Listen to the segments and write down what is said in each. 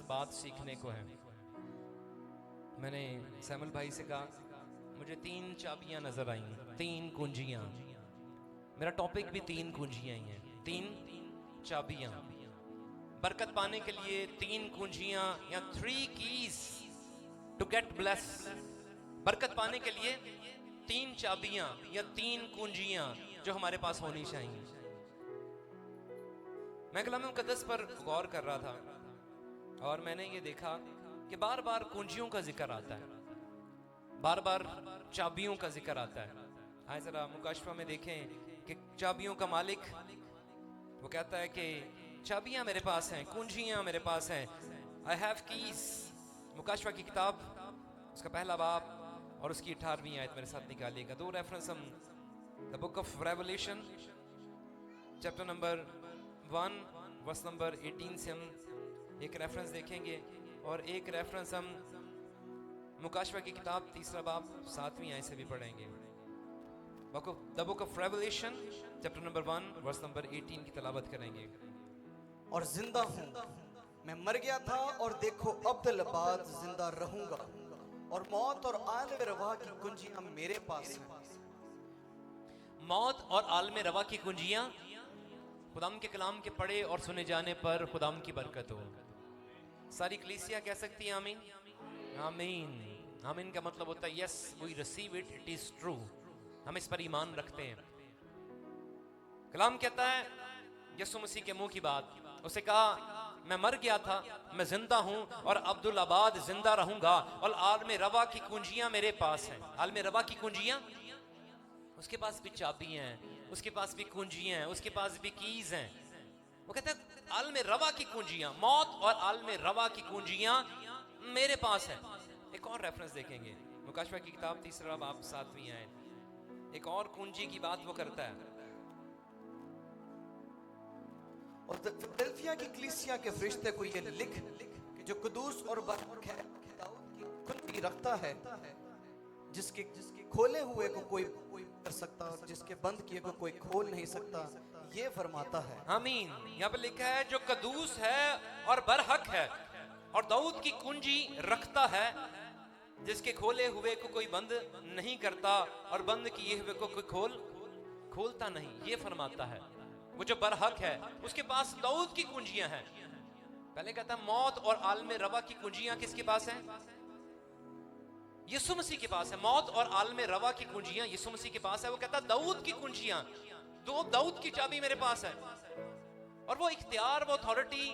बात सीखने को है। मैंने सैमुअल भाई से कहा मुझे 3 चाबियां नजर आई, 3 कुंजियां। मेरा टॉपिक भी 3 कुंजियां ही है, 3 चाबियां। बरकत पाने के लिए 3 कुंजियां या 3 कीज टू गेट ब्लेस। बरकत पाने के लिए 3 चाबियां या 3 कुंजियां जो हमारे पास होनी चाहिए। मैं कलाम मुकद्दस पर गौर कर रहा था और मैंने ये देखा कि बार बार कुंजियों का जिक्र आता है, बार बार चाबियों का जिक्र आता है। आए जरा मुकाशफा में देखें कि चाबियों का मालिक वो कहता है कि चाबियां मेरे पास हैं, कुंजियां मेरे पास हैं। I have keys. मुकाशफा की किताब उसका पहला बाब और उसकी 18वीं आयत मेरे साथ निकालिएगा। 2 रेफरेंस हम the book of Revelation chapter number 1 verse number 18 से हम एक रेफरेंस देखेंगे और एक रेफरेंस हम मुकाशफा की किताब 3रा बाब 7वीं आयत से भी पढ़ेंगे। The book of Revelation chapter number 1 verse number 18 की तलावत करेंगे। और जिंदा हूँ, मैं मर गया था और देखो अब्दुल-बाद जिंदा रहूंगा, और मौत और आलम रवा की कुंजियां मेरे पास हैं। मौत और आलम रवा की कुंजियां खुदाम के कलाम के पढ़े और सुने जाने पर खुदाम की बरकत हो। सारी कलीसिया कह सकती है आमीन, आमीन। आमीन का मतलब होता है yes we receive it, it is true. हम इस पर ईमान रखते हैं। कलाम कहता है यीशु मसीह के मुंह की बात, उसे कहा मैं मर गया था, मैं जिंदा हूं और अब्दुल-आबाद जिंदा रहूंगा, और आलम रवा की कुंजियां मेरे पास हैं। आलम रवा की कुंजियां, उसके पास भी चाबियां हैं, उसके पास भी कुंजियां हैं, उसके पास भी कीज हैं। वो कहता है आलम रवा की कुंजियां, मौत और आलम रवा की कुंजियां मेरे पास हैं। एक और रेफरेंस देखेंगे मुकाशफा की किताब 3रा बाब 7वीं आयत। एक और कुंजी की बात वो करता है। और फिलडेल्फिया की कलीसिया के फरिश्ते को ये लिख कि जो कुदूस और बरहक है, दाऊद की कुंजी रखता है, जिसके खोले हुए को कोई कर सकता और जिसके बंद किए को कोई खोल नहीं सकता, ये फरमाता है। आमीन। यहाँ पर लिखा है जो कदूस है और बरहक है और दाऊद की कुंजी रखता है, जिसके खोले हुए को कोई बंद नहीं करता और बंद किए हुए को कोई खोलता नहीं, ये फरमाता है। वो जो बरहक है उसके पास दाऊद की कुंजियां हैं। पहले कहता है मौत और आलम रवा की कुंजियां किसके पास हैं? यीशु मसीह के पास है। मौत और आलम रवा की कुंजियां यीशु मसीह के पास है। वो कहता है दाऊद की कुंजियां, दाऊद की चाबी मेरे पास है। और वो इख्तियार, वो अथॉरिटी,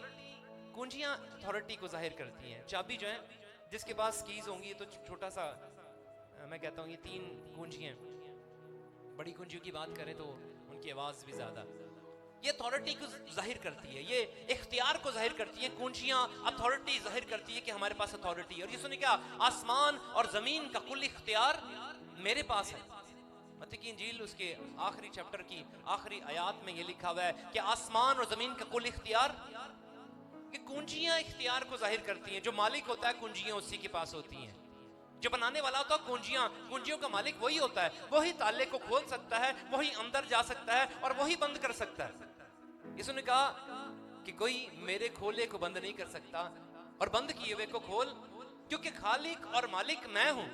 कुंजियां अथॉरिटी को जाहिर करती हैं। चाबी जो है, जिसके पास कीज होंगी तो छोटा सा, मैं कहता हूँ ये 3 कुंजियां। बड़ी कुंजियों की बात करें तो उनकी आवाज भी ज्यादा। ये अथॉरिटी को जाहिर करती है, ये इख्तियार को जाहिर करती है। कुंजियां अथॉरिटी जाहिर करती है कि हमारे पास अथॉरिटी है। और यीशु ने कहा आसमान और जमीन का कुल इख्तियार मेरे पास है। मत्ती की इंजील उसके आखिरी चैप्टर की आखिरी आयत में ये लिखा हुआ है कि आसमान और जमीन का कुल इख्तियार। ये कुंजियां इख्तियार को जाहिर करती हैं। जो मालिक होता है कुंजियां उसी के पास होती हैं। जो बनाने वाला होता है कुंजियों का मालिक वही होता है। वही ताले को खोल सकता है, वही अंदर जा सकता है और वही बंद कर सकता है। यीशु ने कहा कि कोई मेरे खोले को बंद नहीं कर सकता और बंद किए हुए को खोल, क्योंकि खालिक और मालिक मैं हूं।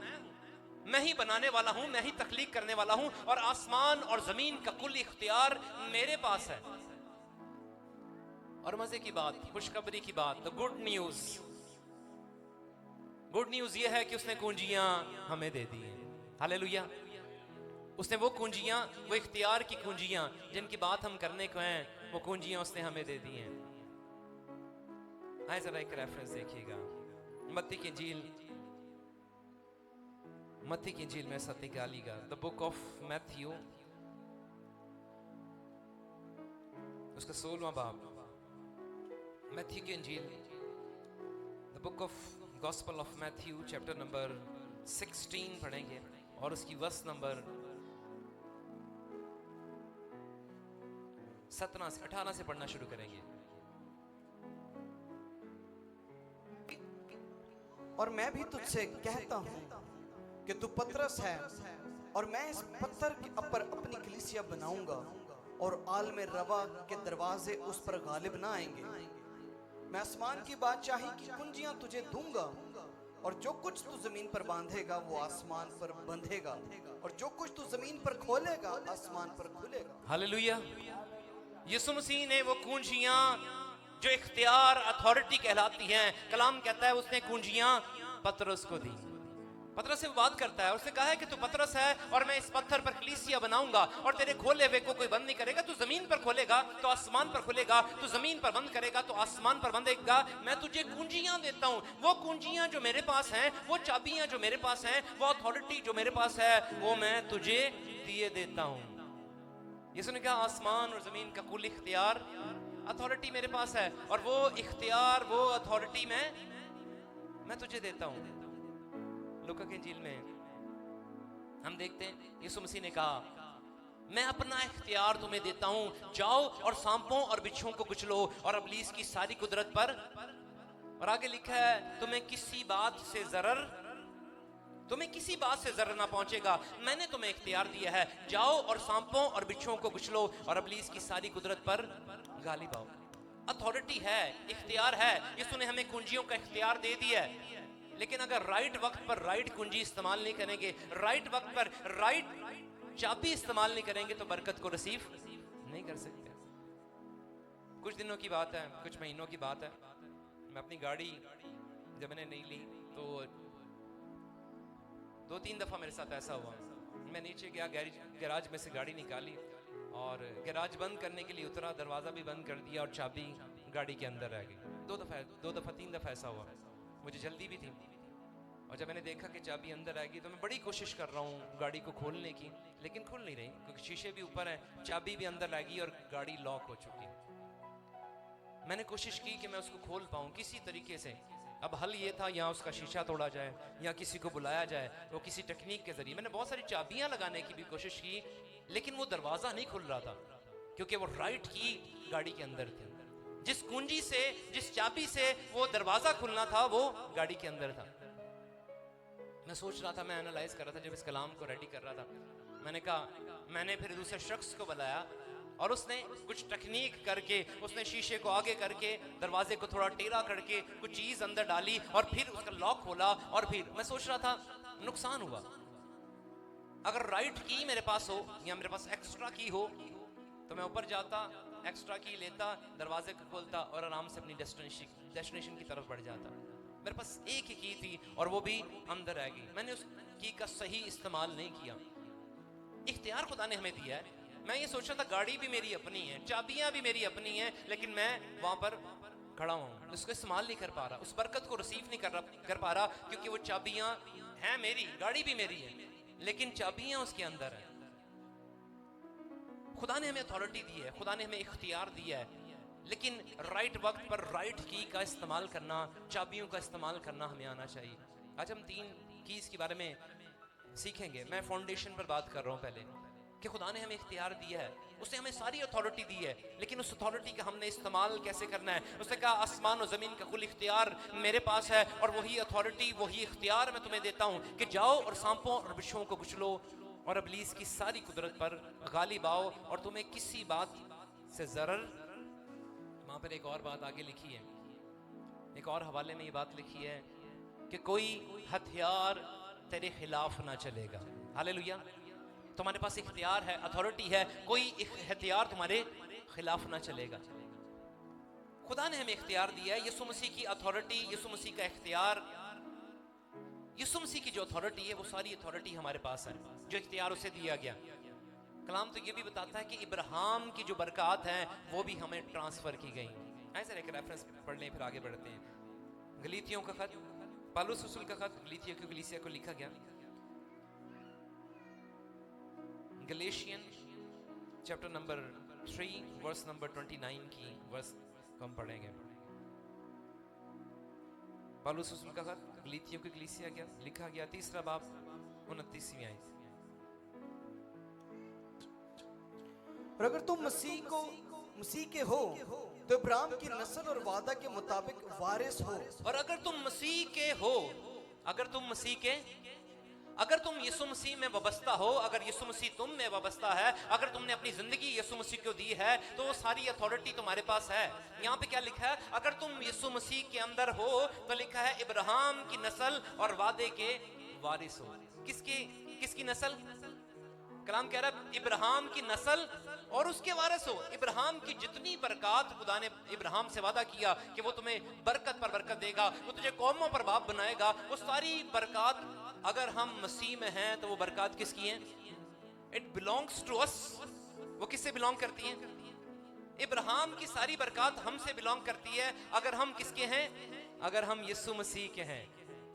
मैं ही बनाने वाला हूं, मैं ही तख्लीक करने वाला हूं, और आसमान और जमीन का कुल इख्तियार मेरे पास है। और मजे की बात, खुशखबरी की बात, the good news, good news ये है कि उसने कुंजियां हमें दे दी हैं। हालेलुया। उसने वो कुंजियां, वो इख्तियार की कुंजियां जिनकी बात हम करने को हैं, वो कुंजियां उसने हमें दे दी हैं। आए जरा एक रेफरेंस देखिएगा मत्ती की इंजील, मत्ती की इंजील में साथ निकालिएगा द बुक ऑफ मैथ्यू उसका 16वां बाब। मैथ्यू की इंजील, the book of gospel of Matthew chapter number 16 पढ़ेंगे और उसकी वर्स नंबर 17 से 18 से पढ़ना शुरू करेंगे। और मैं भी तुझसे कहता हूं कि तू पतरस है, और मैं इस पत्थर के ऊपर अपनी कलीसिया बनाऊंगा, और आलम रवा के दरवाजे उस पर गालिब ना आएंगे। मैं आसमान की बादशाही की कुंजियां तुझे दूंगा, और जो कुछ तू जमीन पर बांधेगा वो आसमान पर बंधेगा, और जो कुछ तू जमीन पर खोलेगा आसमान पर खुलेगा। हालेलुया। यीशु मसीह ने वो कुंजियां जो इख्तियार अथॉरिटी कहलाती हैं, कलाम कहता है उसने कुंजियां पतरस को दी। पतरस से बात करता है, उसने कहा है कि तू पतरस है और मैं इस पत्थर पर कलीसिया बनाऊंगा और तेरे खोले हुए को कोई बंद नहीं करेगा। तू जमीन पर खोलेगा तो आसमान पर खुलेगा, तू जमीन पर बंद करेगा तो आसमान पर बंधेगा। मैं तुझे कुंजियां देता हूं। वो कुंजियां जो मेरे पास हैं, वो चाबियां जो मेरे पास हैं, वो अथॉरिटी जो मेरे पास है, वो मैं तुझे दिए देता हूं। यीशु ने कहा आसमान और जमीन का कुल इख्तियार, अथॉरिटी मेरे पास है, और वो इख्तियार, वो अथॉरिटी मैं तुझे देता हूं। लूका की इंजील में हम देखते हैं यीशु मसीह ने कहा मैं अपना इख्तियार तुम्हें देता हूं, जाओ और सांपों और बिच्छुओं को कुचलो और इब्लीस की सारी कुदरत पर। और आगे लिखा है तुम्हें किसी बात से जरर ना पहुंचेगा। मैंने तुम्हें इख्तियार दिया है, जाओ और सांपों और बिच्छुओं को कुचलो और इब्लीस की सारी कुदरत पर गालिब आओ। अथॉरिटी है, इख्तियार है। यीशु ने हमें कुंजियों का इख्तियार दे दिया है, लेकिन अगर राइट वक्त पर राइट कुंजी इस्तेमाल नहीं करेंगे, राइट वक्त पर राइट चाबी इस्तेमाल नहीं करेंगे, तो बरकत को रिसीव नहीं कर सकते। कुछ दिनों की बात है, कुछ महीनों की बात है, मैं अपनी गाड़ी जब मैंने नहीं ली तो 2-3 दफा मेरे साथ ऐसा हुआ। मैं नीचे गया, गैराज में से गाड़ी निकाली और गैराज बंद करने के लिए उतरा, दरवाजा भी बंद कर दिया और चाबी गाड़ी के अंदर रह गई। 3 दफा ऐसा हुआ। मुझे जल्दी भी थी, और जब मैंने देखा कि चाबी अंदर आएगी तो मैं बड़ी कोशिश कर रहा हूँ गाड़ी को खोलने की, लेकिन खुल नहीं रही क्योंकि शीशे भी ऊपर हैं, चाबी भी अंदर आएगी और गाड़ी लॉक हो चुकी। मैंने कोशिश की कि मैं उसको खोल पाऊँ किसी तरीके से। अब हल ये था या उसका शीशा तोड़ा जाए या किसी को बुलाया जाए, वो किसी टेक्निक के जरिए। मैंने बहुत सारी चाबियां लगाने की भी कोशिश की, लेकिन वो दरवाजा नहीं खुल रहा था क्योंकि वो राइट की गाड़ी के अंदर थी। जिस कुंजी से, जिस चाबी से वो दरवाजा खुलना था, वो गाड़ी के अंदर था। मैं सोच रहा था, मैं एनालाइज कर रहा था जब इस कलाम को रेडी कर रहा था। मैंने फिर दूसरे शख्स को बुलाया और उसने कुछ टेक्निक करके, उसने शीशे को आगे करके, दरवाजे को थोड़ा टेढ़ा करके कुछ चीज अंदर डाली और फिर उसका लॉक खोला। और फिर मैं सोच रहा था नुकसान हुआ। अगर राइट की मेरे पास हो या मेरे पास एक्स्ट्रा की हो तो मैं ऊपर जाता, एक्स्ट्रा की लेता, दरवाजे को खोलता और आराम से अपनी डेस्टिनेशन की तरफ बढ़ जाता। मेरे पास एक ही की थी और वो भी अंदर आ गई। मैंने उस की का सही इस्तेमाल नहीं किया। इख्तियार खुदा ने हमें दिया है। मैं ये सोच रहा था गाड़ी भी मेरी अपनी है, चाबियां भी मेरी अपनी है, लेकिन मैं वहां पर खड़ा हूं, उसको इस्तेमाल नहीं कर पा रहा, उस बरकत को रिसीव नहीं कर पा रहा, क्योंकि वो चाबियां हैं मेरी, गाड़ी भी मेरी है, लेकिन चाबियां उसके अंदर है। खुदा ने हमें अथॉरिटी दी है, खुदा ने हमें इख्तियार दिया है, लेकिन राइट वक्त पर राइट की का इस्तेमाल करना, चाबियों का इस्तेमाल करना हमें आना चाहिए। आज हम 3 कीज के बारे में सीखेंगे। मैं फाउंडेशन पर बात कर रहा हूं पहले, कि खुदा ने हमें इख्तियार दिया है, उसने हमें सारी अथॉरिटी दी है, लेकिन उस अथॉरिटी का हमने इस्तेमाल कैसे करना है। उसने कहा आसमान और जमीन का कुल इख्तियार मेरे पास है, और वही अथॉरिटी, वही इख्तियार मैं तुम्हें देता हूं कि जाओ और सांपों और बिच्छुओं को कुचलो और इब्लीस की सारी कुदरत पर गालिब आओ, और तुम्हें किसी बात से जरर। वहां पर एक और बात आगे लिखी है, एक और हवाले में ये बात लिखी है कि कोई हथियार तेरे खिलाफ ना चलेगा। हालेलुया। तुम्हारे पास इख्तियार है, अथॉरिटी है, कोई हथियार तुम्हारे खिलाफ ना चलेगा। खुदा ने हमें इख्तियार दिया है, यीशु मसीह की अथॉरिटी, यीशु मसीह का इख्तियार, यीशु मसीह की जो अथॉरिटी है वो सारी अथॉरिटी हमारे पास है, जो इख्तियार उसे दिया गया। कलाम तो ये भी बताता है कि इब्राहिम की जो बरकत हैं वो भी हमें ट्रांसफर की गई। ऐसे एक रेफरेंस पढ़ लें, फिर आगे बढ़ते हैं। गलीतियों का खत, पौलुस रसूल का खत गलीतियों की कलीसिया को लिखा गया। गलेशियन चैप्टर नंबर 3 वर्स नंबर 29 की वर्स को हम पढ़ेंगे। पौलुस रसूल का खत गलीतियों की कलीसिया क्या लिखा गया, 3 बाब 29वीं आयत। और अगर तुम मसीह के हो तो इब्राहिम की नस्ल और वादा के मुताबिक वारिस हो। और अगर तुम मसीह के हो, अगर तुम मसीह के अगर तुम यीशु मसीह में वाबस्ता हो, अगर यीशु मसीह तुम में वाबस्ता है, अगर तुमने अपनी जिंदगी यीशु मसीह को दी है, तो वो सारी अथॉरिटी तुम्हारे पास है। यहाँ पे क्या लिखा है? अगर तुम यीशु मसीह के अंदर हो तो लिखा है इब्राहिम की नस्ल और वादे के वारिस हो। किसकी नस्ल? कलाम कह रहा है इब्राहिम की नस्ल और उसके वारिस हो। इब्राहिम की जितनी बरकत खुदा ने इब्राहिम से वादा किया कि वो तुम्हें बरकत पर बरकत देगा, वो तुझे कौमों पर बाप बनाएगा, वो सारी बरकत अगर हम मसीह में हैं तो वो बरकत किसकी है? It belongs to us. वो किससे बिलोंग करती है? इब्राहिम की सारी बरकत हमसे बिलोंग करती है अगर हम किसके हैं? अगर हम यीशु मसीह के हैं।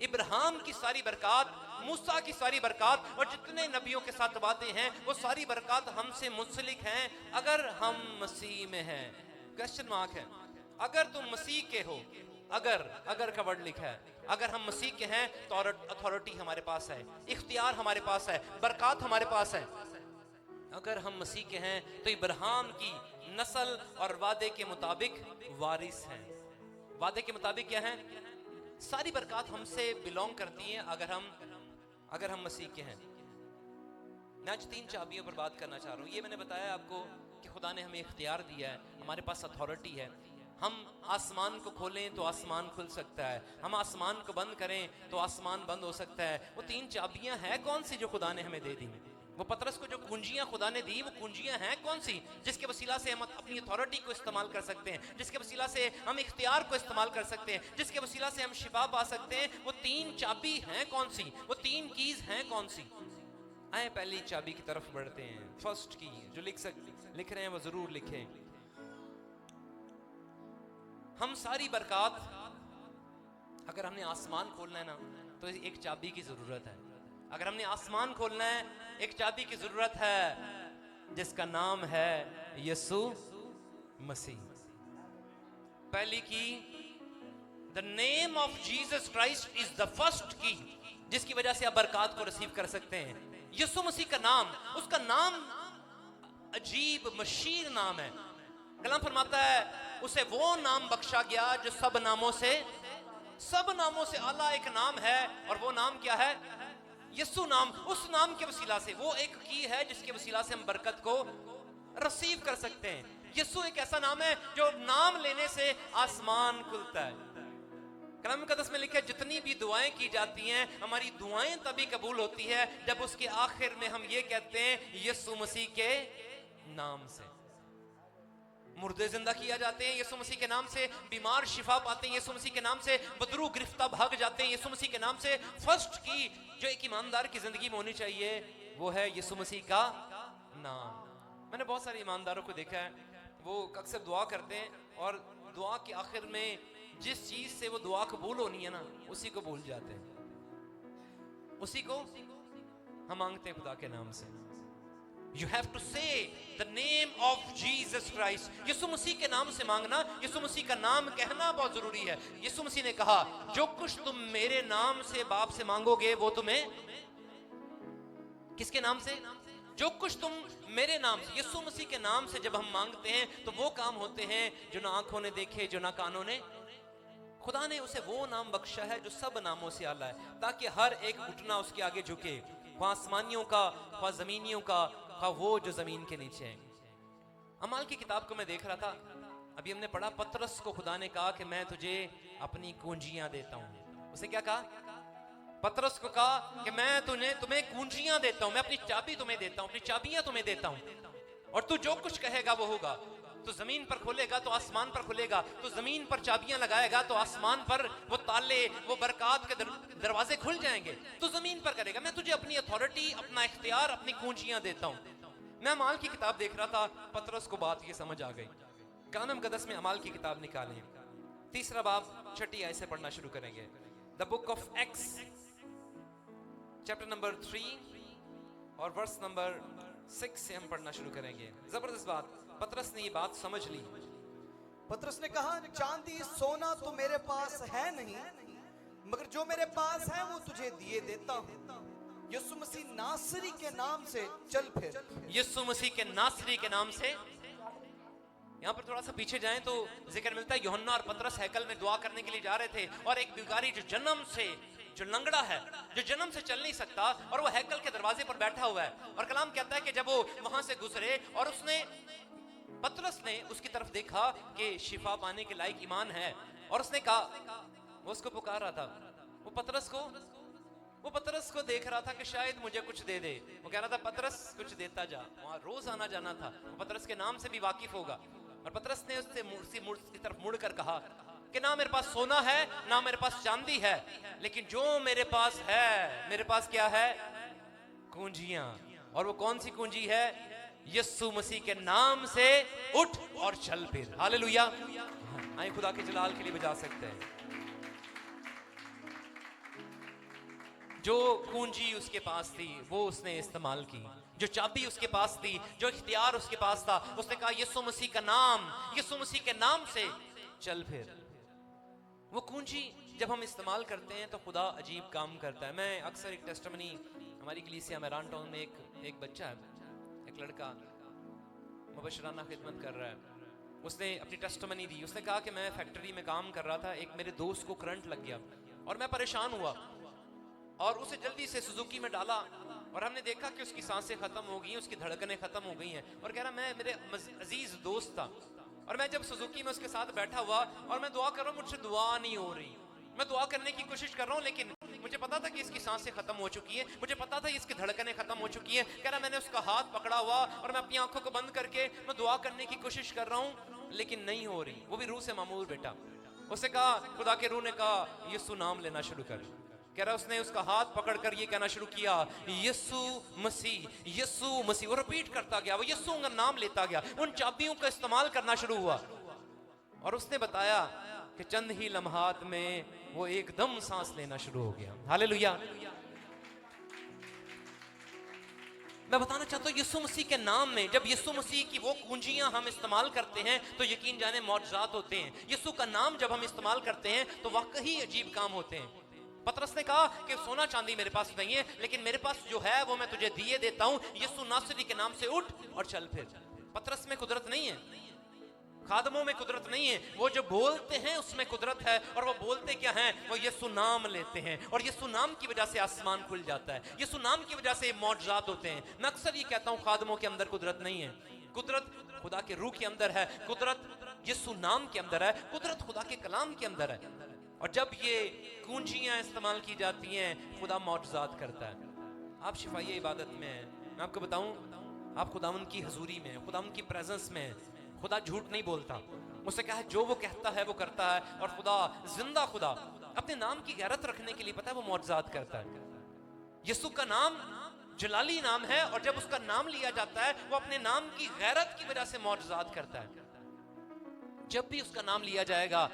इब्राहिम की सारी बरकत, मूसा की सारी बरकत और जितने नबियों के साथ बातें हैं वो सारी बरकत हमसे मुंसलिक हैं अगर हम मसीह में हैं। क्वेश्चन मार्क है। अगर तुम मसीह के हो, अगर का वर्ड लिखा है, अगर हम मसीह के हैं तो अथॉरिटी हमारे पास है, इख्तियार हमारे पास है, बरकत हमारे पास है। अगर हम मसीह के हैं तो इब्राहिम की नस्ल और वादे के मुताबिक वारिस हैं। वादे के मुताबिक क्या है? सारी बरकत हमसे बिलोंग करती है अगर हम मसीह के हैं। मैं आज 3 चाबियों पर बात करना चाह रहा हूँ। ये मैंने बताया आपको कि खुदा ने हमें इख्तियार दिया है, हमारे पास अथॉरिटी है। हम आसमान को खोलें तो आसमान खुल सकता है, हम आसमान को बंद करें तो आसमान बंद हो सकता है। वो 3 चाबियां हैं कौन सी जो खुदा ने हमें दे दी? वो पतरस को जो कुंजियां खुदा ने दी, वो कुंजियां हैं कौन सी जिसके वसीला से हम अपनी अथॉरिटी को इस्तेमाल कर सकते हैं, जिसके वसीला से हम इख्तियार को इस्तेमाल कर सकते हैं, जिसके वसीला से हम शिफा पा सकते हैं? वो 3 चाबी हैं कौन सी? वो 3 कीज हैं कौन सी? आए पहली चाबी की तरफ बढ़ते हैं। फर्स्ट की जो लिख रहे हैं वो जरूर लिखें। हम सारी बरकत, अगर हमने आसमान खोलना है ना तो एक चाबी की जरूरत है। अगर हमने आसमान खोलना है एक चाबी की जरूरत है जिसका नाम है यीशु मसीह। पहली की, the name of Jesus Christ is the first की, जिसकी वजह से आप बरकत को रिसीव कर सकते हैं। यीशु मसीह का नाम, उसका नाम अजीब मशीर नाम है। कलाम फरमाता है उसे वो नाम बख्शा गया जो सब नामों से आला एक नाम है, और वो नाम क्या है? यीशु नाम। उस नाम के वसीला से, वो एक की है जिसके वसीला से हम बरकत को रिसीव कर सकते हैं। यीशु एक ऐसा नाम है जो नाम लेने से आसमान खुलता है। कलाम मुकद्दस में लिखा है जितनी भी दुआएं की जाती हैं, हमारी दुआएं तभी कबूल होती है जब उसके आखिर में हम ये कहते हैं यीशु मसीह के नाम से। मुर्दे जिंदा किया जाते हैं यीशु मसीह के नाम से, बीमार शिफा पाते हैं यीशु मसीह के नाम से, बदरू गिरफ्तार भाग जाते हैं यीशु मसीह के नाम से। फर्स्ट की जो एक ईमानदार की जिंदगी में होनी चाहिए वो है यीशु मसीह का नाम। मैंने बहुत सारे ईमानदारों को देखा है, वो अक्सर दुआ करते हैं और दुआ के आखिर में जिस चीज से वो दुआ कबूल होनी है ना उसी को भूल जाते हैं, उसी को हम मांगते हैं खुदा के नाम से। You have to say the name of Jesus Christ. यीशु मसीह के नाम से मांगना, यीशु मसीह का नाम कहना बहुत जरूरी है। यीशु मसीह ने कहा जो कुछ तुम मेरे नाम से बाप से मांगोगे वो तुम्हें, किसके नाम से? जो कुछ तुम मेरे नाम से, यीशु मसीह के नाम से जब हम मांगते हैं तो वो काम होते हैं जो ना आंखों ने देखे, जो ना कानों ने। खुदा ने उसे वो नाम बख्शा है जो सब नामों से आला है, ताकि हर एक घुटना उसके आगे झुके, वहां आसमानियों का, वहां जमीनियों का, वो जो जमीन के नीचे है। अमाल की किताब को मैं देख रहा था, अभी हमने पढ़ा पतरस को खुदा ने कहा कि मैं तुझे अपनी कुंजियां देता हूं। उसे क्या कहा? पतरस को कहा कि मैं तुम्हें कुंजियां देता हूं, मैं अपनी चाबी तुम्हें देता हूं, अपनी चाबियां तुम्हें देता हूं, और तू जो कुछ कहेगा वो होगा। तो जमीन पर खोलेगा तो आसमान पर खुलेगा, तो जमीन पर चाबियां लगाएगा तो आसमान पर वो ताले, वो बरकत के दरवाजे खुल जाएंगे। तो जमीन पर करेगा। मैं तुझे अपनी अथॉरिटी, अपना इख्तियार, अपनी कुंजियां देता हूं। मैं अमाल की किताब देख रहा था, पतरस को बात ये समझ आ गई। कलाम मुकद्दस में अमाल की किताब निकालें, 3 बाब 6 आयत से पढ़ना शुरू करेंगे। The book of x chapter number 3 और वर्स नंबर 6 से हम पढ़ना शुरू करेंगे। जबरदस्त बात, पतरस ने ये बात समझ ली। पतरस ने कहा चांदी सोना तो मेरे पास है नहीं, मगर जो मेरे पास है वो तुझे दिए देता हूं। यीशु मसीह नासरी के नाम से चल फिर। यीशु मसीह के नासरी के नाम से। यहाँ पर थोड़ा सा पीछे जाएं तो जिक्र मिलता है यूहन्ना और पतरस हैकल में दुआ करने के लिए जा रहे थे, और एक भिखारी जो जो लंगड़ा है, जो जन्म से चल नहीं सकता, और वो हैकल के दरवाजे पर बैठा हुआ है। और कलाम कहता है कि जब वो वहां से गुजरे और पतरस ने उसकी तरफ देखा कि शिफा पाने के लायक ईमान है, और उसने कहा, वो उसको पुकार रहा था, वो पतरस को देख रहा था कि शायद मुझे कुछ दे दे। वो कह रहा था, पतरस कुछ देता जा। वहां रोज आना जाना था, वो पतरस के नाम से भी वाकिफ होगा। और पतरस ने उससे की तरफ मुड़कर कहा कि ना मेरे पास सोना है, ना मेरे पास चांदी है, लेकिन जो मेरे पास है, मेरे पास क्या है? कुंजियां। और वो कौन सी कुंजी है? यीशु मसीह के नाम से उठ और चल फिर। हालेलुया। आए खुदा के जलाल के लिए बजा सकते हैं। जो कुंजी उसके पास थी वो उसने इस्तेमाल की, जो चाबी उसके पास थी, जो इख्तियार उसके पास था, उसने कहा यीशु मसीह का नाम, यीशु मसीह के नाम से चल फिर। वो कुंजी जब हम इस्तेमाल करते हैं तो खुदा अजीब काम करता है। मैं अक्सर एक टेस्टिमनी, हमारी कलीसिया में रान टाउन में एक बच्चा है, एक लड़का मुबशराना खिदमत कर रहा है। उसने अपनी टेस्टिमनी दी। उसने कहा कि मैं फैक्ट्री में काम कर रहा था, एक मेरे दोस्त को करंट लग गया और मैं परेशान हुआ और उसे जल्दी से सुजुकी में डाला, और हमने देखा कि उसकी सांसें खत्म हो गई, उसकी धड़कनें खत्म हो गई हैं। और कह रहा, मैं मेरे अजीज दोस्त था, और मैं जब सुजुकी में उसके साथ बैठा हुआ और मैं दुआ कर रहा हूँ, मुझसे दुआ नहीं हो रही। मैं दुआ करने की कोशिश कर रहा हूँ, लेकिन मुझे पता था कि इसकी सांसें खत्म हो चुकी हैं, मुझे पता था इसकी धड़कनें खत्म हो चुकी हैं। कह रहा, मैंने उसका हाथ पकड़ा हुआ और मैं अपनी आंखों को बंद करके मैं दुआ करने की कोशिश कर रहा हूँ, लेकिन नहीं हो रही। वो भी रूह से मामूर बेटा। उसने कहा, खुदा के रूह ने कहा, यीशु नाम लेना शुरू कर। कह रहा, उसने उसका हाथ पकड़कर ये कहना शुरू किया, यीशु मसीह, यीशु मसीह। वो रिपीट करता गया, वो यीशु का नाम लेता गया, उन चाबियों का इस्तेमाल करना शुरू हुआ। और उसने बताया कि चंद ही लम्हात में वो एकदम सांस लेना शुरू हो गया। हालेलुया। मैं बताना चाहता हूँ, यीशु मसीह के नाम में जब यीशु मसीह की वो कुंजियां हम इस्तेमाल करते हैं तो यकीन जाने मौजज़ात होते हैं। यीशु का नाम जब हम इस्तेमाल करते हैं तो वाकई अजीब काम होते हैं। पतरस ने कहा कि सोना चांदी मेरे पास नहीं है, लेकिन मेरे पास जो है वो मैं तुझे दिए देता हूं, यीशु नासरी के नाम से उठ और चल फिर। पतरस में कुदरत नहीं है, खादमों में कुदरत नहीं है, वो जो बोलते हैं उसमें कुदरत है। और वो बोलते क्या हैं? वो यीशु नाम लेते हैं, और यीशु नाम की वजह से आसमान खुल जाता है, यीशु नाम की वजह से मौजज़ात होते हैं। मैं अक्सर ये कहता हूँ, खादमों के अंदर कुदरत नहीं है, कुदरत खुदा के रूह के अंदर है, कुदरत यीशु नाम के अंदर है, कुदरत खुदा के कलाम के अंदर है। और जब ये कुंजियां इस्तेमाल की जाती हैं, खुदा मौजज़ात करता है। आप शिफाई इबादत में हैं, मैं आपको बताऊं, आप खुदावंद की हजूरी में, खुदावंद की प्रेजेंस में, खुदा झूठ नहीं बोलता। उससे कहा है, जो वो कहता है वो करता है। और खुदा जिंदा खुदा अपने नाम की गैरत रखने के लिए पता है वो मौजज़ात करता है। यीशु का नाम जलाली नाम है, और जब उसका नाम लिया जाता है वो अपने नाम की गैरत की वजह से मौजज़ात करता है। जब भी उसका नाम लिया जाएगा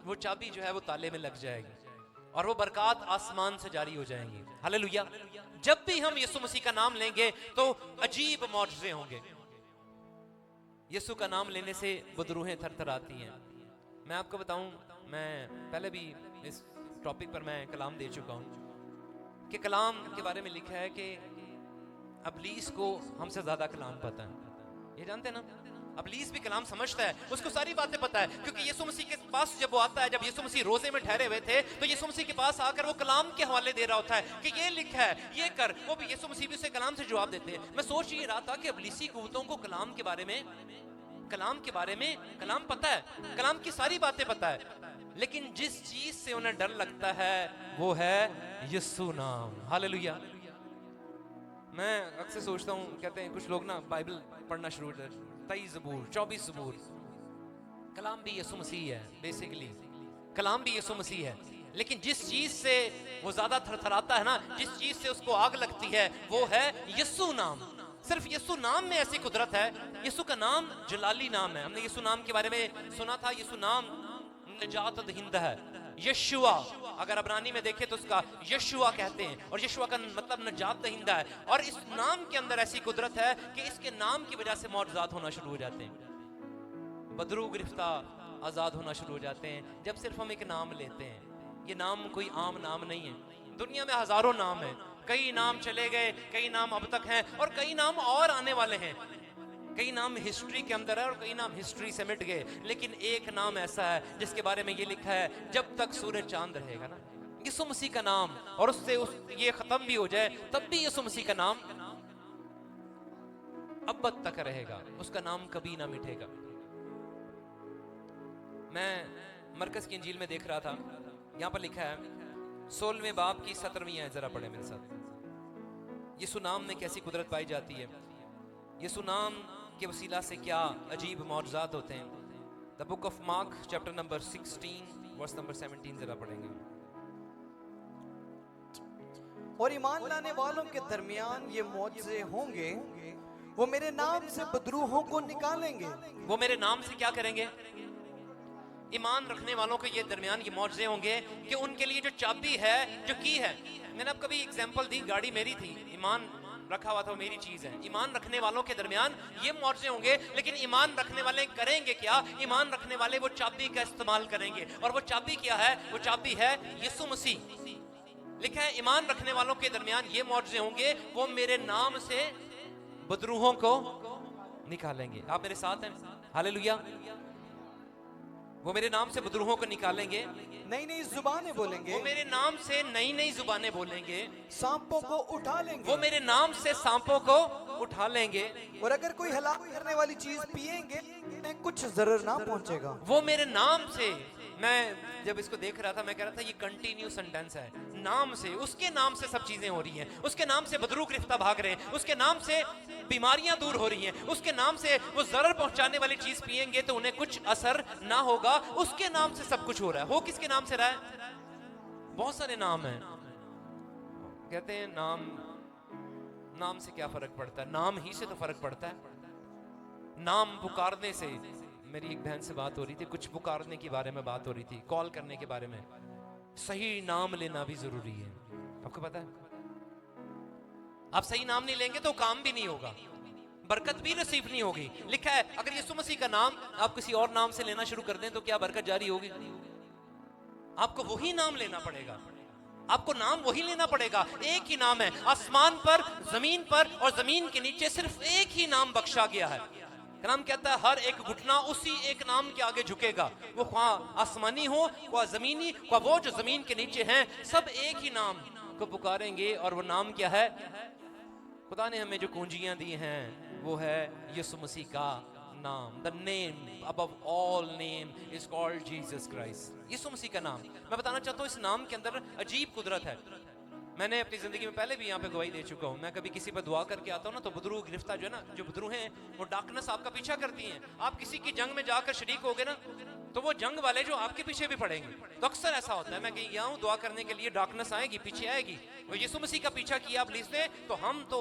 वो चाबी जो है वो ताले में लग जाएगी और वो बरकत आसमान से जारी हो जाएंगी। हालेलुया। जब भी हम यीशु मसीह का नाम लेंगे तो अजीब मौजज़े होंगे। यीशु का नाम लेने से बदरूहें थरथराती हैं। मैं आपको बताऊं, मैं पहले भी इस टॉपिक पर मैं कलाम दे चुका हूं कि कलाम के बारे में लिखा है कि अबलीस को हमसे ज्यादा कलाम पता है। ये जानते हैं ना, अबलीस भी कलाम समझता है, उसको सारी बातें पता है, क्योंकि यीशु मसीह के पास जब वो आता है, जब यीशु मसीह रोजे में ठहरे हुए थे तो यीशु मसीह के पास आकर वो कलाम के हवाले दे रहा होता है कि ये लिखा है, ये कर। वो भी यीशु मसीह भी उसे कलाम से जवाब देते हैं। मैं सोच ये रहा था कि अबलीसी कुव्वतों को कलाम के बारे में कलाम पता है, कलाम की सारी बातें पता है, लेकिन जिस चीज से उन्हें डर लगता है वो है यीशु नाम। हालेलुया। मैं अक्सर सोचता हूँ, कहते हैं कुछ लोग ना बाइबल पढ़ना शुरू कर, 23 ज़बूर, 24 ज़बूर, कलाम भी यीशु मसीह है। बेसिकली कलाम भी यीशु मसीह है, लेकिन जिस चीज से वो ज्यादा थरथराता है ना, जिस चीज से उसको आग लगती है, वो है यीशु नाम। सिर्फ यीशु नाम में ऐसी कुदरत है। यीशु का नाम जलाली नाम है। हमने यीशु नाम के बारे में सुना था, यीशु नाम निजात दहिंदा है। यशुआ, अगर अबरानी में देखें तो उसका यशुआ कहते हैं, और यशुआ का मतलब निजात दहिंदा है। और इस नाम के अंदर ऐसी कुदरत है कि इसके नाम की वजह से मौजज़ात होना शुरू हो जाते हैं, बदरू गिरफ्तार आजाद होना शुरू हो जाते हैं, जब सिर्फ हम एक नाम लेते हैं। ये नाम कोई आम नाम नहीं है। दुनिया में हजारों नाम हैं, कई नाम चले गए, कई नाम अब तक हैं, और कई नाम और आने वाले हैं। कई नाम हिस्ट्री के अंदर है और कई नाम हिस्ट्री से मिट गए, लेकिन एक नाम ऐसा है जिसके बारे में ये लिखा है, जब तक सूरज चांद रहेगा ना, यीशु मसीह का नाम, और उससे ये खत्म भी हो जाए तब भी यीशु मसीह का नाम अब तक रहेगा, उसका नाम कभी ना मिटेगा। मैं मरकज की इंजील में देख रहा था, यहां पर लिखा है 16वें बाब की 17वीं आयत, जरा पढ़े मेरे साथ। यीशु नाम में कैसी कुदरत पाई जाती है, यीशु नाम के वसीला से क्या अजीब मौजज़ात होते हैं। The book of Mark chapter number 16 verse number 17 जरा पढ़ेंगे। और ईमान लाने वालों के दरमियान ये मौजज़े होंगे, वो मेरे नाम से बदरूहों को निकालेंगे। वो मेरे नाम से क्या करेंगे? ईमान रखने वालों के ये दरमियान ये मौजज़े होंगे कि उनके लिए जो चाबी है, जो की है, मैंने अब कभी एग्जांपल दी, गाड़ी मेरी थी, ईमान रखा हुआ था, वो मेरी चीज है। ईमान रखने वालों के दरमियान ये मौजज़े होंगे, लेकिन ईमान रखने वाले करेंगे क्या? ईमान रखने वाले वो चाबी का इस्तेमाल करेंगे, और वो चाबी क्या है? वो चाबी है यीशु मसीह। लिखा है ईमान रखने वालों के दरमियान ये मौजज़े होंगे, वो मेरे नाम से बदरूहों को निकालेंगे। आप मेरे साथ हैं? हालेलुया। वो मेरे नाम से बदरूहों को निकालेंगे, नई नई जुबानें बोलेंगे, वो मेरे नाम से नई नई जुबानें बोलेंगे, सांपों को उठा लेंगे, वो मेरे नाम से सांपों को उठा लेंगे, और अगर कोई हलाक करने वाली चीज पिएंगे उन्हें कुछ जरूर ना पहुंचेगा। वो मेरे नाम से। मैं जब इसको देख रहा था मैं कह रहा था ये कंटिन्यू सेंटेंस है, नाम से, उसके नाम से सब चीजें हो रही हैं, उसके नाम से बदरू गिरफ्तार भाग रहे हैं, उसके नाम से बीमारियां दूर हो रही हैं, उसके नाम से वो जरर पहुंचाने वाली चीज पिएंगे तो उन्हें कुछ असर ना होगा, उसके नाम से सब कुछ हो रहा है। हो किसके नाम से रहा है? बहुत सारे नाम हैं। कहते हैं नाम से क्या फर्क पड़ता है? नाम ही से तो फर्क पड़ता है। नाम पुकारने से, मेरी एक बहन से बात हो रही थी, कुछ पुकारने के बारे में बात हो रही थी, कॉल करने के बारे में। सही नाम लेना भी जरूरी है, आपको पता है? आप सही नाम नहीं लेंगे तो काम भी नहीं होगा, बरकत भी नसीब नहीं होगी। लिखा है अगर यीशु मसीह का नाम आप किसी और नाम से लेना शुरू कर दें तो क्या बरकत जारी होगी? आपको वही नाम लेना पड़ेगा, आपको नाम वही लेना पड़ेगा। एक ही नाम है, आसमान पर, जमीन पर और जमीन के नीचे सिर्फ एक ही नाम बख्शा गया है। नाम कहता है हर एक घुटना उसी एक नाम के आगे झुकेगा, वो ख्वाह आसमानी हो, ख्वाह जमीनी, ख्वाह वो जो जमीन के नीचे हैं, सब एक ही नाम को पुकारेंगे। और वो नाम क्या है? खुदा ने हमें जो कुंजियां दी हैं वो है यीशु मसीह का नाम। The name above all name is called Jesus Christ. यीशु मसीह का नाम, मैं बताना चाहता हूँ इस नाम के अंदर अजीब कुदरत है। मैंने अपनी जिंदगी में पहले भी यहाँ पे गवाही दे चुका हूँ। मैं कभी किसी पर दुआ करके आता हूँ ना, तो बदरू गिरफ्तार जो है ना, जो बदरू हैं वो डार्कनेस आपका पीछा करती हैं। आप किसी की जंग में जाकर शरीक होगे ना, तो वो जंग वाले जो आपके पीछे भी पड़ेंगे। तो अक्सर ऐसा होता है, मैं कहीं गया हूँ दुआ करने के लिए, डार्कनेस आएगी, पीछे आएगी। वो यीशु मसीह का पीछा किया इब्लीस ने, तो हम तो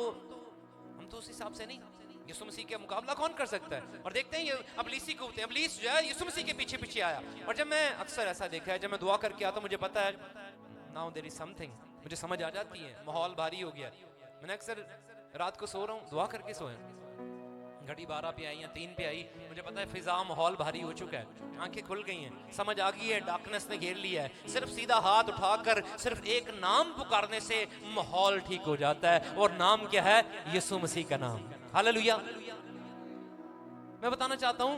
उस हिसाब से नहीं, यीशु मसीह के मुकाबला कौन कर सकता है? और देखते हैं ये इब्लीस को, इब्लीस जो है यीशु मसीह के पीछे पीछे आया। और जब मैं अक्सर ऐसा देखा है, जब मैं दुआ करके आता हूँ, मुझे पता है नाउ देयर इज समथिंग, मुझे समझ आ जाती है माहौल भारी हो गया। मैंने अक्सर रात को सो रहा हूँ, दुआ करके सोए, घड़ी 12 पे आई या 3 पे आई, मुझे पता है फिजा माहौल भारी हो चुका है, आंखें खुल गई हैं, समझ आ गई है डार्कनेस ने घेर लिया है। सिर्फ सीधा हाथ उठाकर सिर्फ एक नाम पुकारने से माहौल ठीक हो जाता है, और नाम क्या है? यीशु मसीह का नाम। हालेलुया। मैं बताना चाहता हूं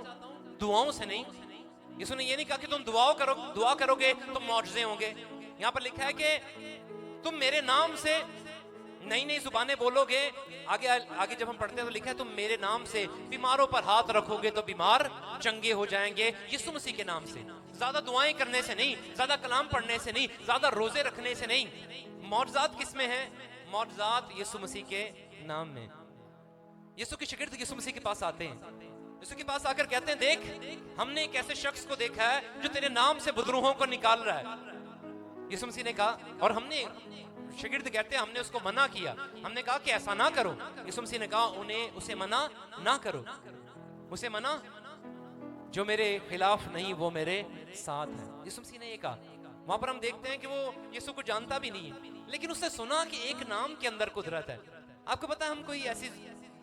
दुआओं से नहीं, यीशु ने ये नहीं कहा कि तुम दुआ करोगे तो मौजज़े होंगे। यहां पर लिखा है कि तुम मेरे नाम से नई नई जुबानें बोलोगे। आगे जब हम पढ़ते हैं तो लिखा है तुम मेरे नाम से बीमारों पर हाथ रखोगे तो बीमार चंगे हो जाएंगे। यीशु मसीह के नाम से, ज्यादा दुआएं करने से नहीं, ज्यादा कलाम पढ़ने से नहीं, ज्यादा रोजे रखने से नहीं। मौजज़ात किस में है? मौजज़ात यीशु मसीह के नाम में। यीशु के शागिर्द यीशु मसीह के पास आते हैं, यीशु के पास आकर कहते हैं देख हमने एक ऐसे शख्स को देखा है जो तेरे नाम से बदरूहों को निकाल रहा है। यीशु मसीह ने कहा, और हमने, शागिर्द कहते हैं हमने उसको मना किया, हमने कहा कि ऐसा ना करो। यीशु मसीह ने कहा उसे मना ना करो, उसे मना, जो मेरे खिलाफ नहीं वो मेरे साथ है। यीशु मसीह ने ये कहा। वहां पर हम देखते हैं कि वो यीशु को जानता भी नहीं है, लेकिन उसने सुना कि एक नाम के अंदर कुदरत है। आपको पता है हम कोई ऐसी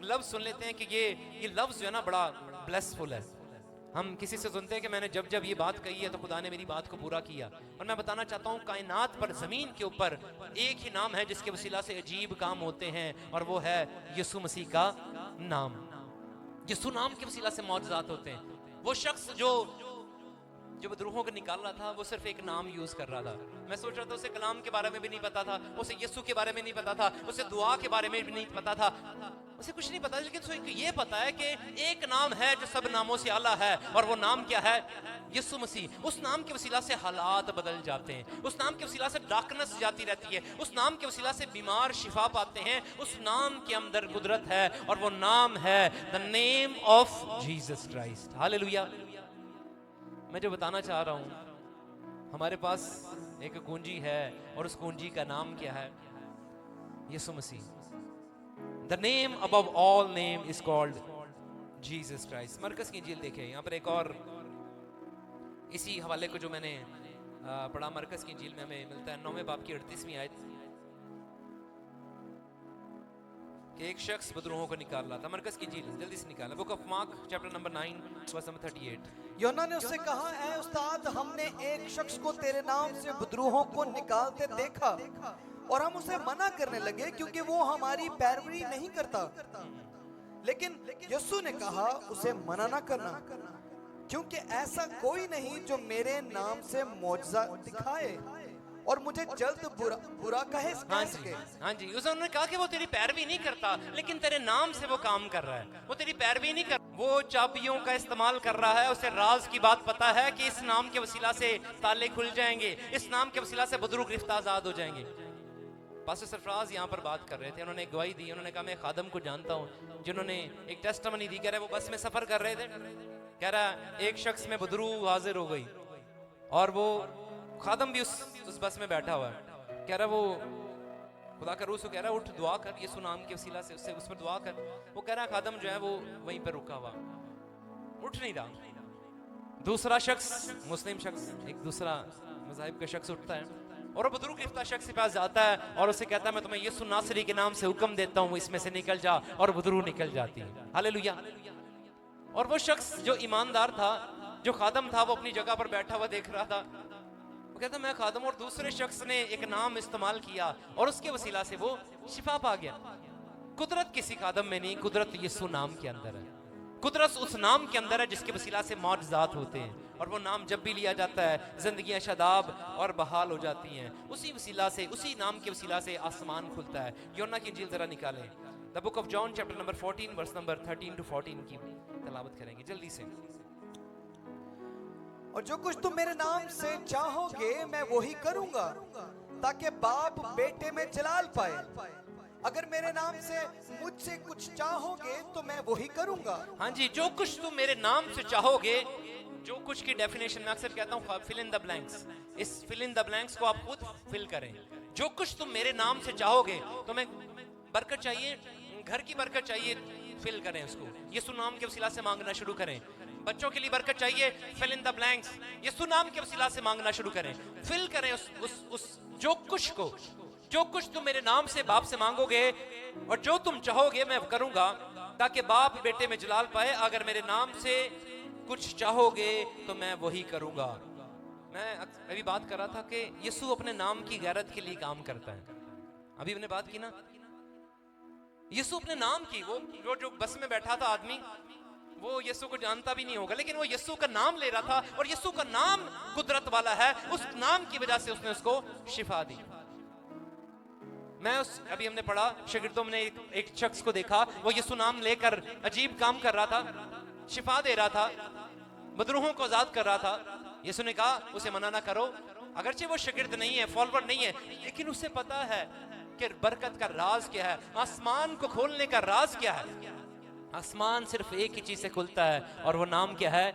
लफ्ज सुन लेते हैं कि ये लफ्ज जो है ना बड़ा ब्लेसफुल है। हम किसी से सुनते हैं कि मैंने जब ये बात कही है तो खुदा ने मेरी बात को पूरा किया। और मैं बताना चाहता हूँ कायनात पर, जमीन के ऊपर एक ही नाम है जिसके वसीला से अजीब काम होते हैं, और वो है यीशु मसीह का नाम। यीशु नाम के वसीला से मौजज़ात होते हैं। वो शख्स जो जो बदरूहों को निकाल रहा था वो सिर्फ एक नाम यूज कर रहा था। मैं सोच रहा था उसे कलाम के बारे में भी नहीं पता था, उसे यीशु के बारे में नहीं पता था, उसे दुआ के बारे में भी नहीं पता था, उसे कुछ नहीं पता, लेकिन उसे ये पता है कि एक नाम है जो सब नामों से आला है, और वो नाम क्या है? यीशु मसीह। उस नाम के वसीला से हालात बदल जाते हैं, उस नाम के वसीला से डार्कनेस जाती रहती है, उस नाम के वसीला से बीमार शिफा पाते हैं। उस नाम के अंदर कुदरत है, और वो नाम है the name of Jesus Christ. Hallelujah. मैं जो बताना चाह रहा हूं, हमारे पास एक कुंजी है, और उस कुंजी का नाम क्या है? यीशु मसीह। The name above all name is called Jesus Christ। मरकस की इंजील देखें, यहाँ पर एक और इसी हवाले को जो मैंने पढ़ा, मरकस की इंजील में हमें मिलता है 9वें बाब की 38वीं आयत, कि एक शख्स बदरूहों को निकाल रहा था। मरकस की इंजील जल्दी से निकाला, book of Mark chapter number 9 verse number 38। यूहन्ना ने उससे कहा, ऐ उस्ताद, हमने एक शख्स को तेरे नाम से बदरूहों को निकालते देखा, और हम उसे मना करने लगे क्योंकि वो हमारी पैरवी नहीं करता। लेकिन यीशु ने कहा, उसे मना ना करना, क्योंकि ऐसा कोई नहीं जो मेरे नाम से मौजज़ा दिखाए और मुझे जल्द बुरा कह सके। हाँ जी, उन्होंने कहा कि वो तेरी पैरवी नहीं करता, लेकिन तेरे नाम से वो काम कर रहा है। वो तेरी पैरवी नहीं कर, वो चाबियों का इस्तेमाल कर रहा है, उसे राज की बात पता है कि इस नाम के वसीला से ताले खुल जाएंगे, इस नाम के वसीला से बदरू गिरफ्तार आजाद हो जाएंगे। पास्टर सरफराज यहाँ पर बात कर रहे थे, उन्होंने गवाही दी, उन्होंने कहा मैं खादम को जानता हूँ जिन्होंने एक टेस्टमनी दी। कह रहे वो बस में सफर कर रहे थे, कह रहा एक शख्स में बदरू हाजिर हो गई, और वो खादम भी उस बस में बैठा हुआ है। कह रहा वो खुदा का रूह से कह रहा उठ दुआ कर, यीशु नाम के वसीला से उससे उस पर दुआ कर। वो कह रहा खादम जो है वो वहीं पर रुका हुआ, उठ नहीं रहा। दूसरा शख्स, मुस्लिम शख्स, एक दूसरा मज़हब का शख्स उठता है, और वो बदरू गिरफ्तार शख्स के पास जाता है और उसे कहता है मैं तुम्हें यीशु नासरी के नाम से हुक्म देता हूँ, इसमें से निकल जा, और बदरू निकल जाती है। हालेलुया। और वो शख्स जो ईमानदार था, जो खादम था, वो अपनी जगह पर बैठा हुआ देख रहा था। वो कहता मैं खादम, और दूसरे शख्स ने एक नाम इस्तेमाल किया और उसके वसीला से वो शिफा पा गया। कुदरत किसी खादम में नहीं, कुदरत यीशु नाम के अंदर है। कुदरत उस नाम के अंदर है जिसके वसीला से मौजज़ात होते हैं, और वो नाम जब भी लिया जाता है जिंदगियां शादाब और बहाल हो जाती हैं। उसी वसीला से, उसी नाम के वसीला से आसमान खुलता है। यूहन्ना की इंजील जरा निकालें, the book of John chapter number 14 verse number 13 to 14 की तलावत करेंगे जल्दी से। और जो कुछ तुम मेरे नाम से चाहोगे मैं वही करूंगा, ताकि बाप बेटे में जलाल पाए। अगर मेरे नाम से मुझसे कुछ चाहोगे तो मैं वही करूंगा। हाँ जी, जो कुछ तुम मेरे नाम से चाहोगे, जो कुछ की डेफिनेशन मैं अक्सर कहता हूँ फिल इन द ब्लैंक्स, इस फिल इन द ब्लैंक्स को आप खुद फिल करें। जो कुछ तुम मेरे नाम से चाहोगे, तुम्हें बरकत चाहिए, घर की बरकत चाहिए, फिल करें उसको, यीशु नाम के वसीला से मांगना शुरू करें। बच्चों के लिए बरकत चाहिए, फिल इन द ब्लैंक्स, यीशु नाम के वसीला से मांगना शुरू करें। फिल करें उस जो कुछ को, जो कुछ तुम मेरे नाम से बाप से मांगोगे और जो तुम चाहोगे मैं करूंगा, ताकि बाप बेटे में जलाल पाए। अगर मेरे नाम से कुछ चाहोगे तो मैं वही करूंगा। मैं अभी बात कर रहा था कि यीशु अपने नाम की गैरत के लिए काम करता है। अभी हमने बात की ना, यीशु अपने नाम की, वो जो बस में बैठा था आदमी, वो यीशु को जानता भी नहीं होगा, लेकिन वो यीशु का नाम ले रहा था, और यीशु का नाम कुदरत वाला है। उस नाम की वजह से उसने उसको शिफा दी। अभी हमने पढ़ा, शागिर्दों ने एक शख्स को देखा, वो यीशु नाम लेकर अजीब काम कर रहा था, शिफा दे रहा था, बदरूहों को आजाद कर रहा था। यीशु ने कहा उसे मना ना करो, अगरचे वो शागिर्द नहीं है, फॉलोअर नहीं है, लेकिन उसे पता है कि बरकत का राज क्या है, आसमान को खोलने का राज क्या है। आसमान सिर्फ एक ही चीज से खुलता है, और वो नाम क्या है?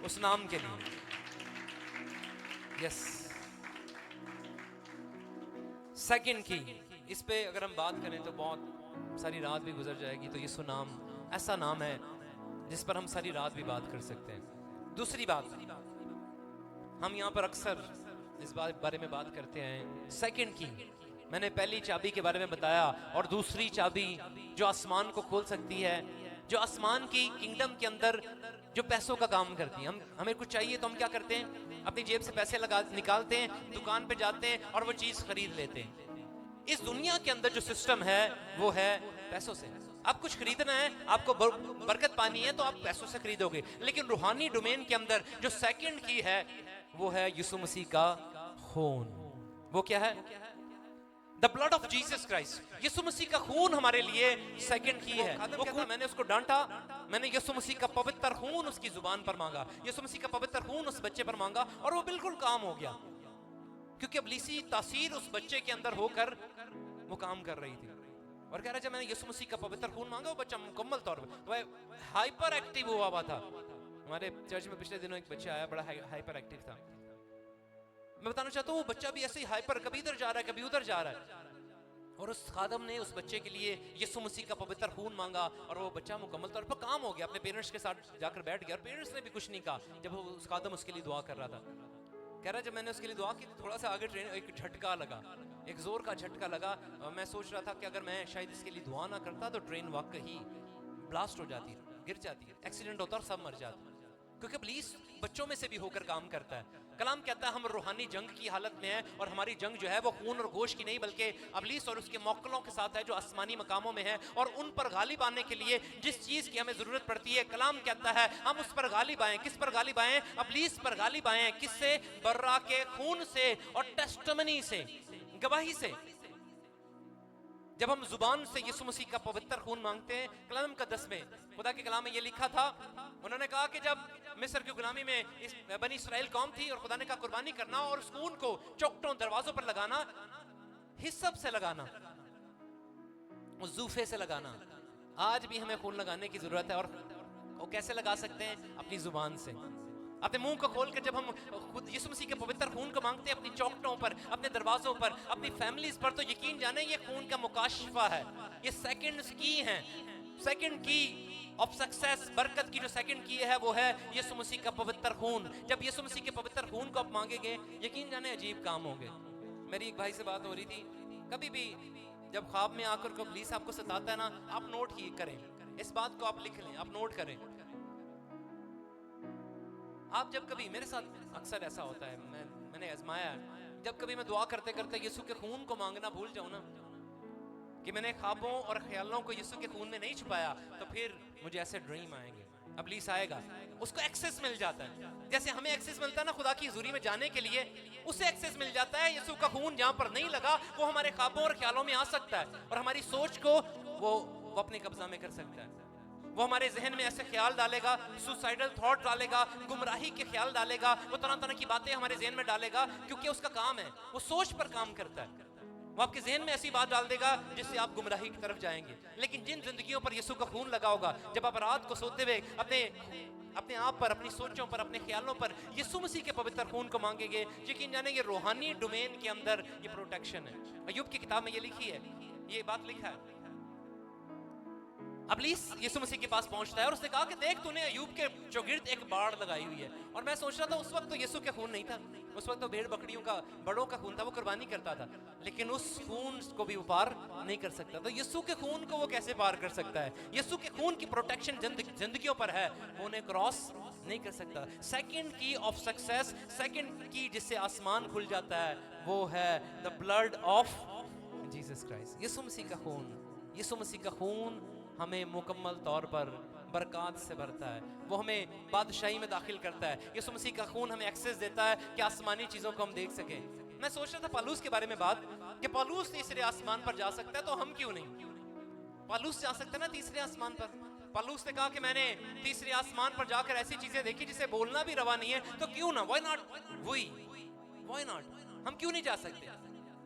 उस नाम के लिए यस। सेकंड की, इस पे अगर हम बात करें तो बहुत सारी रात भी गुजर जाएगी। तो यीशु नाम ऐसा नाम है जिस पर हम सारी रात भी बात कर सकते हैं। दूसरी बात, हम यहाँ पर अक्सर इस बारे में बात करते हैं, सेकंड की। मैंने पहली चाबी के बारे में बताया, और दूसरी चाबी जो आसमान को खोल सकती है, जो आसमान की किंगडम के अंदर जो पैसों का काम करती है। हमें कुछ चाहिए तो हम क्या करते हैं? अपनी जेब से पैसे निकालते हैं, दुकान पे जाते हैं और वो चीज खरीद लेते हैं। इस दुनिया के अंदर जो सिस्टम है वो है पैसों से। आप कुछ खरीदना है, आपको बरकत पानी है तो आप पैसों से खरीदोगे, लेकिन रूहानी डोमेन के अंदर जो सेकंड की है वो है यीशु मसीह का खून। वो क्या है? The blood of Jesus Christ. यीशु मसीह का खून हमारे लिए सेकंड की है। वो खून, मैंने उसको डांटा, मैंने यीशु मसीह का पवित्र खून उसकी जुबान पर मांगा, यीशु मसीह का पवित्र खून उस बच्चे पर मांगा और वो बिल्कुल काम हो गया, क्योंकि इब्लीसी तासीर उस बच्चे के अंदर होकर वो काम कर रही थी। और कह रहा जब मैंने यीशु मसीह का पवित्र खून मांगा वो बच्चा मुकम्मल तौर पर हाइपर एक्टिव हुआ था। हमारे चर्च में पिछले दिनों एक बच्चा आया, बड़ा हाइपर एक्टिव था। मैं बताना चाहता हूँ वो बच्चा भी ऐसे ही हाइपर, कभी इधर जा रहा है कभी उधर जा रहा है, और उस खादम ने उस बच्चे के लिए यीशु मसीह का पवित्र खून मांगा और वो बच्चा मुकम्मल तौर पर काम हो गया। अपने पेरेंट्स के साथ जाकर बैठ गया और पेरेंट्स ने भी कुछ नहीं कहा जब वो उस खादम उसके लिए दुआ कर रहा था। कह रहा जब मैंने उसके लिए दुआ की थोड़ा सा आगे ट्रेन एक झटका लगा, एक जोर का झटका लगा। मैं सोच रहा था कि अगर मैं शायद इसके लिए दुआ ना करता तो ट्रेन वाकई ब्लास्ट हो जाती, गिर जाती, एक्सीडेंट होता और सब मर जाते, क्योंकि पुलिस बच्चों में से भी होकर काम करता है। कलाम कहता है हम रूहानी जंग की हालत में हैं और हमारी जंग जो है वो खून और गोश्त की नहीं बल्कि इब्लीस और उसके मौक्कलों के साथ है जो आसमानी मकामों में है, और उन पर गालिब आने के लिए जिस चीज़ की हमें ज़रूरत पड़ती है, कलाम कहता है हम उस पर गालिब आएँ। किस पर गालिब आएँ? इब्लीस पर गालिब आएँ। किससे? बर्रा के खून से और टेस्टमनी से, गवाही से। जब हम जुबान से यीशु मसीह का पवित्र खून मांगते हैं, कलाम मुकद्दस में खुदा के कलाम में ये लिखा था, उन्होंने कहा कि जब मिस्र की गुलामी में इस बनी इस्राएल कौम थी और खुदा ने कहा कुर्बानी करना और उस खून को चौखटों दरवाजों पर लगाना, हिस्सब से लगाना, उस जूफे से लगाना। आज भी हमें खून लगाने की जरूरत है, और वो कैसे लगा सकते हैं? अपनी जुबान से, अपने मुंह को खोलकर। जब हम खुद यीशु मसीह के पवित्र खून को मांगते हैं अपनी चौखटों पर, अपने दरवाजों पर, अपनी फैमिलीज पर, तो यकीन जाने ये खून का मुकाशफा है, ये सेकंड्स की हैं। सेकंड की ऑफ सक्सेस, बरकत की जो सेकंड की है वो है यीशु मसीह का पवित्र खून। जब यीशु मसीह के पवित्र खून को आप मांगेंगे, यकीन जाने अजीब काम होंगे। मेरी एक भाई से बात हो रही थी, कभी भी जब ख्वाब में आकर को इब्लीस आपको सताता है ना, आप नोट ही करें, इस बात को आप लिख लें, आप नोट करें। आप जब कभी, मेरे साथ अक्सर ऐसा होता है, मैंने आजमाया है, जब कभी मैं दुआ करते करते यीशु के खून को मांगना भूल जाऊं ना, कि मैंने ख्वाबों और ख्यालों को यीशु के खून में नहीं छुपाया, तो फिर मुझे ऐसे ड्रीम आएंगे, इब्लीस आएगा, उसको एक्सेस मिल जाता है। जैसे हमें एक्सेस मिलता है ना खुदा की हुजूरी में जाने के लिए, उसे एक्सेस मिल जाता है। यीशु का खून जहां पर नहीं लगा वो हमारे ख्वाबों और ख्यालों में आ सकता है और हमारी सोच को वो अपने कब्जा में कर सकता है। वो हमारे जहन में ऐसे ख्याल डालेगा, सुसाइडल थॉट डालेगा, गुमराही के ख्याल डालेगा, वो तरह तरह की बातें हमारे जहन में डालेगा, क्योंकि उसका काम है, वो सोच पर काम करता है। वो आपके जहन में ऐसी बात डाल देगा जिससे आप गुमराही की तरफ जाएंगे। लेकिन जिन जिंदगियों पर यीशु का खून लगा होगा, जब आप रात को सोते हुए अपने आप पर, अपनी सोचों पर, अपने ख्यालों पर यीशु मसीह के पवित्र खून को मांगेंगे, यकीन जाने ये रूहानी डोमेन के अंदर ये प्रोटेक्शन है। अय्यूब की किताब में ये लिखी है, ये बात लिखा है। इब्लीस यीशु मसीह के पास पहुंचता है और उसने कहा कि देख तूने अय्यूब के चौगिर्द एक बाड़ लगाई हुई है। और मैं सोच रहा था उस वक्त तो यीशु के खून नहीं था, उस वक्त तो भेड़ बकरियों का, बड़ों का खून था, वो कुर्बानी करता था, लेकिन उस खून को भी वो पार नहीं कर सकता। तो यीशु के खून को वो कैसे पार कर सकता है? यीशु के खून की प्रोटेक्शन जिंदगियों पर है, वो उन्हें क्रॉस नहीं कर सकता। सेकंड की ऑफ सक्सेस, सेकंड की जिससे आसमान खुल जाता है, वो है the blood of Jesus Christ, यीशु मसीह का खून। यीशु मसीह का खून हमें मुकम्मल तौर पर बरकत से भरता है, वो हमें बादशाही में दाखिल करता है। यीशु मसीह का खून हमें एक्सेस देता है कि आसमानी चीज़ों को हम देख सकें। मैं सोच रहा था पालूस के बारे में बात, कि पालूस तीसरे आसमान पर जा सकता है, तो हम क्यों नहीं? पालूस जा सकता है ना तीसरे आसमान पर। पालूस ने कहा कि मैंने तीसरे आसमान पर जाकर ऐसी चीजें देखी जिसे बोलना भी रवा नहीं है, तो क्यों ना, व्हाई नॉट, व्हाई नॉट, हम क्यों नहीं जा सकते?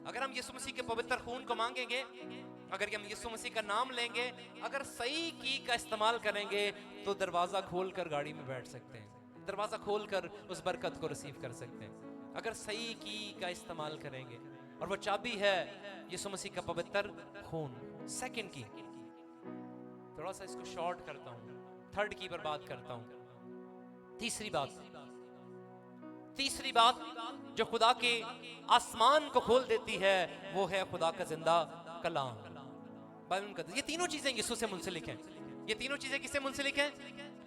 अगर हम यीशु मसीह के पवित्र खून को मांगेंगे, अगर हम यीशु मसीह का नाम लेंगे, अगर सही की का इस्तेमाल करेंगे, तो दरवाजा खोलकर गाड़ी में बैठ सकते हैं, दरवाजा खोलकर उस बरकत को रिसीव कर सकते हैं, अगर सही की का इस्तेमाल करेंगे। और वो चाबी है यीशु मसीह का पवित्र खून। सेकंड की, थोड़ा सा इसको शॉर्ट करता हूं, थर्ड की पर बात करता हूं। तीसरी बात जो खुदा के आसमान को खोल देती है, वो है खुदा का जिंदा कलाम, बाइबल का। ये तीनों चीजें यीशु से मुंसलिक हैं। ये तीनों चीजें किससे मुंसलिक हैं?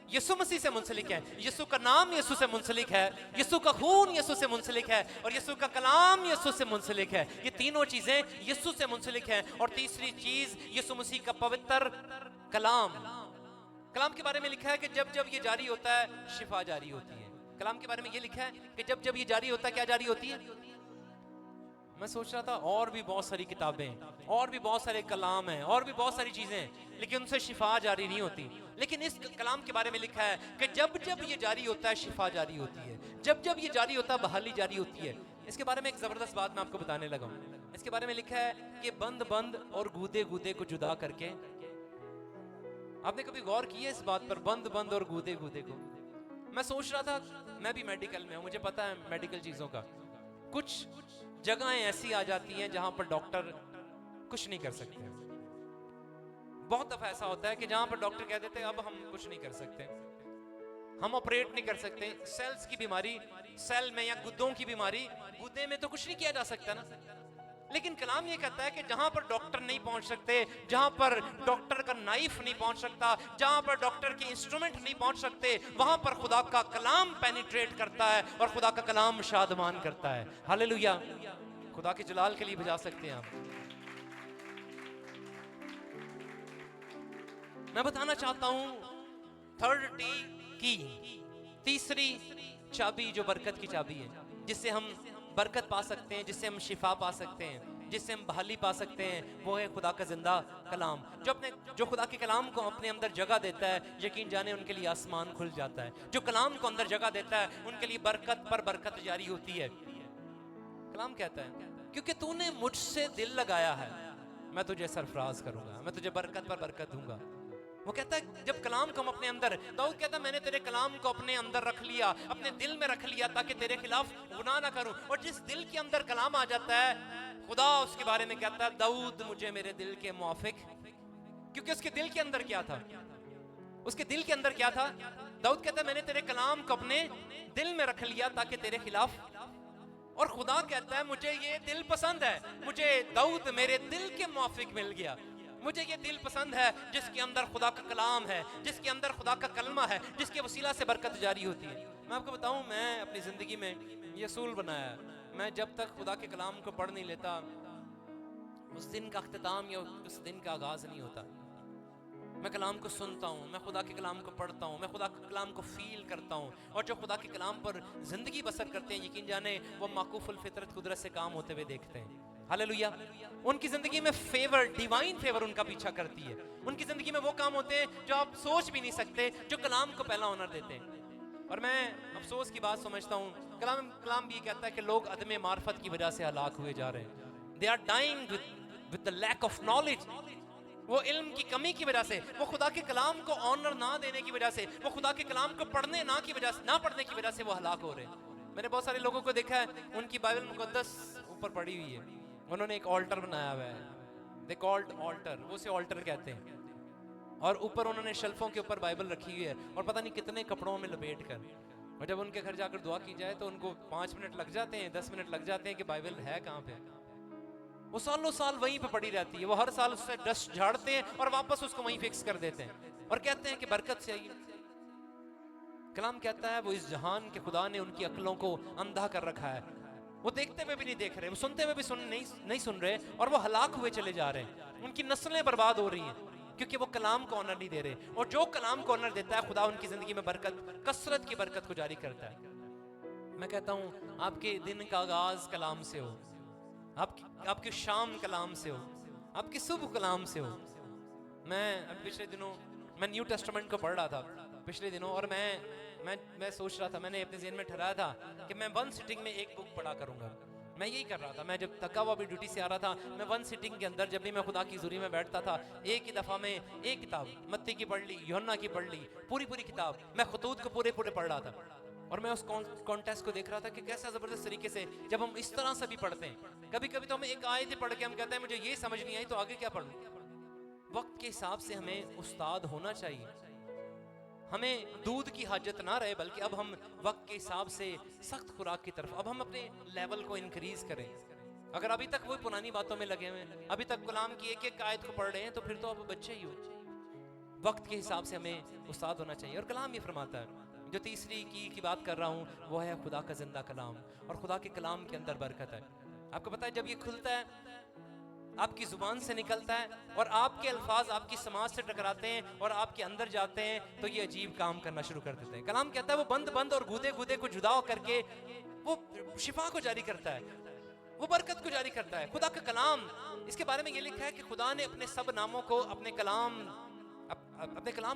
यीशु मसीह से मुंसलिक है। यीशु का नाम यीशु से मुंसलिक है, यीशु का खून यीशु से मुंसलिक है, और यीशु का कलाम यीशु से मुंसलिक है। ये तीनों चीजें यीशु से मुंसलिक हैं। और तीसरी चीज यीशु मसीह का पवित्र कलाम, कलाम के बारे में लिखा है कि जब जब ये जारी होता है शिफा जारी होती है। कलाम के बारे में ये लिखा है कि जब जब ये जारी होता है क्या जारी होती है। मैं सोच रहा था और भी बहुत सारी किताबें और भी बहुत सारे कलाम हैं और भी बहुत सारी चीजें हैं, लेकिन उनसे शिफा जारी नहीं होती। लेकिन इस कलाम के बारे में लिखा है कि जब जब ये जारी होता है शिफा जारी होती है, जब जब ये जारी होता है बहाली जारी होती है। इसके बारे में एक जबरदस्त बात मैं आपको बताने लगा हूं। इसके बारे में लिखा है कि बंद बंद और गूदे गूदे को जुदा करके, आपने कभी गौर किया इस बात पर, बंद बंद और गूदे गूदे को। मैं सोच रहा था, मैं भी मेडिकल में हूं, मुझे पता है मेडिकल चीजों का। कुछ जगहें ऐसी आ जाती हैं जहां पर डॉक्टर कुछ नहीं कर सकते। बहुत दफा ऐसा होता है कि जहां पर डॉक्टर कह देते हैं अब हम कुछ नहीं कर सकते, हम ऑपरेट नहीं कर सकते। सेल्स की बीमारी, सेल में या गुद्दों की बीमारी, गुद्दे में तो कुछ नहीं किया जा सकता ना। लेकिन कलाम ये कहता है कि जहां पर डॉक्टर नहीं पहुंच सकते, जहां पर डॉक्टर का नाइफ नहीं पहुंच सकता, जहां पर डॉक्टर के इंस्ट्रूमेंट नहीं पहुंच सकते, वहां पर खुदा का कलाम पेनिट्रेट करता है और खुदा का कलाम शादमान करता है। हालेलुया, खुदा के जलाल के लिए बजा सकते हैं आप। मैं बताना चाहता हूं थर्ड टी की तीसरी चाबी, जो बरकत की चाबी है, जिससे हम बरकत पा सकते हैं, जिससे हम शिफा पा सकते हैं, जिससे हम बहाली पा सकते हैं, वो है खुदा का जिंदा कलाम। जो खुदा के कलाम को अपने अंदर जगह देता है, यकीन जाने उनके लिए आसमान खुल जाता है। जो कलाम को अंदर जगह देता है उनके लिए बरकत पर बरकत जारी होती है। कलाम कहता है क्योंकि तूने मुझसे दिल लगाया है मैं तुझे सरफराज करूंगा, मैं तुझे बरकत पर बरकत दूंगा। वो कहता है जब कलाम को हम अपने अंदर, दाऊद कहता है मैंने तेरे कलाम को अपने अंदर रख लिया, अपने दिल में रख लिया ताकि तेरे खिलाफ गुनाह ना करूं। और जिस दिल के अंदर कलाम आ जाता है, खुदा उसके बारे में कहता है दाऊद मुझे मेरे दिल के मुआफिक, क्योंकि उसके दिल के अंदर क्या था, उसके दिल के अंदर क्या था। दाऊद कहता है मैंने तेरे कलाम को अपने दिल में रख लिया ताकि तेरे खिलाफ, और खुदा कहता है मुझे ये दिल पसंद है, मुझे दाऊद मेरे दिल के मुआफिक मिल गया। मुझे ये दिल पसंद है जिसके अंदर खुदा का कलाम है, जिसके अंदर खुदा का कलमा है, जिसके वसीला से बरकत जारी होती है। मैं आपको बताऊं, मैं अपनी जिंदगी में ये असूल बनाया है, मैं जब तक खुदा के कलाम को पढ़ नहीं लेता उस दिन का अख्तिताम या उस दिन का आगाज नहीं होता। मैं कलाम को सुनता हूँ, मैं खुदा के कलाम को पढ़ता हूँ, मैं खुदा के कलाम को फील करता हूँ, और जो खुदा के कलाम पर जिंदगी बसर करते हैं, यकीन जाने वो माकूफुल फितरत कुदरत से काम होते हुए देखते हैं। हालेलुया, उनकी जिंदगी में फेवर, डिवाइन फेवर उनका पीछा करती है। उनकी जिंदगी में वो काम होते हैं जो आप सोच भी नहीं सकते, जो कलाम को पहला ऑनर देते हैं। और मैं अफसोस की बात समझता हूँ, कलाम भी कहता है कि लोग अदम मार्फत की वजह से हलाक हुए जा रहे हैं। They are dying with the lack of knowledge. वो इल्म की कमी की वजह से, वो खुदा के कलाम को ऑनर ना देने की वजह से, वो खुदा के कलाम को पढ़ने ना पढ़ने की वजह से वो हलाक हो रहे हैं। मैंने बहुत सारे लोगों को देखा है, उनकी बाइबल मुकद्दस ऊपर पड़ी हुई है, उन्होंने एक ऑल्टर बनाया हुआ है, दे कॉल्ड ऑल्टर, वो उसे ऑल्टर कहते हैं, और ऊपर उन्होंने शेल्फों के ऊपर बाइबल रखी हुई है और पता नहीं कितने कपड़ों में लपेट कर, और जब उनके घर जाकर दुआ की जाए तो उनको 5 मिनट लग जाते हैं, 10 मिनट लग जाते हैं कि बाइबल है कहाँ पे। वो सालों साल वहीं पे पड़ी रहती है, वो हर साल उससे डस्ट झाड़ते हैं और वापस उसको वहीं फिक्स कर देते हैं और कहते हैं कि बरकत से आई। कलाम कहता है वो इस जहान के खुदा ने उनकी अक्लों को अंधा कर रखा है, वो देखते हुए भी नहीं देख रहे, वो सुनते हुए भी नहीं सुन रहे, और वो हलाक हुए चले जा रहे हैं। उनकी नस्लें बर्बाद हो रही हैं क्योंकि वो कलाम को ऑनर नहीं दे रहे। और जो कलाम को ऑनर देता है, खुदा उनकी जिंदगी में बरकत, कसरत की बरकत को जारी करता है। मैं कहता हूं आपके दिन का आगाज कलाम से हो, आपकी शाम कलाम से हो, आपकी सुबह कलाम से हो। मैं पिछले दिनों मैं न्यू टेस्टामेंट को पढ़ रहा था पिछले दिनों, और मैं सोच रहा था, मैंने अपने ज़हन में ठहराया था कि मैं 1 सिटिंग में एक बुक पढ़ा करूंगा। मैं यही कर रहा था, मैं जब थका हुआ भी ड्यूटी से आ रहा था, मैं 1 सिटिंग के अंदर जब भी मैं खुदा की हुजूरी में बैठता था, एक ही दफ़ा में एक किताब, मत्ती की पढ़ ली, यूहन्ना की पढ़ ली, पूरी किताब, मैं खतूत को पूरे पढ़ रहा था। और मैं उस कॉन्टेस्ट को देख रहा था कि कैसा ज़बरदस्त तरीके से जब हम इस तरह से भी पढ़ते हैं, कभी कभी तो हमें एक आयत पढ़ के हम कहते हैं मुझे ये समझ नहीं आई तो आगे क्या पढ़ूं। वक्त के हिसाब से हमें उस्ताद होना चाहिए, हमें दूध की हाजत ना रहे, बल्कि अब हम वक्त के हिसाब से सख्त खुराक की तरफ, अब हम अपने लेवल को इंक्रीज करें। अगर अभी तक वो पुरानी बातों में लगे हुए हैं, अभी तक गुलाम की एक आयत को पढ़ रहे हैं, तो फिर तो अब बच्चे ही हो। वक्त के हिसाब से हमें उस्ताद होना चाहिए। और कलाम ये फरमाता है, जो तीसरी की बात कर रहा हूं वो है खुदा का जिंदा कलाम, और खुदा के कलाम के अंदर बरकत है। आपको पता है जब ये खुलता है आपकी जुबान से निकलता है और आपके अल्फाज आपकी समाज से टकराते हैं और आपके अंदर जाते हैं, तो ये अजीब काम करना शुरू कर देते हैं। कलाम कहता है वो बंद बंद और गूदे गूदे को जुदा करके वो शिफा को जारी करता है, वो बरकत को जारी करता है। खुदा का कलाम, इसके बारे में ये लिखा है कि खुदा ने अपने सब नामों को, अपने कलाम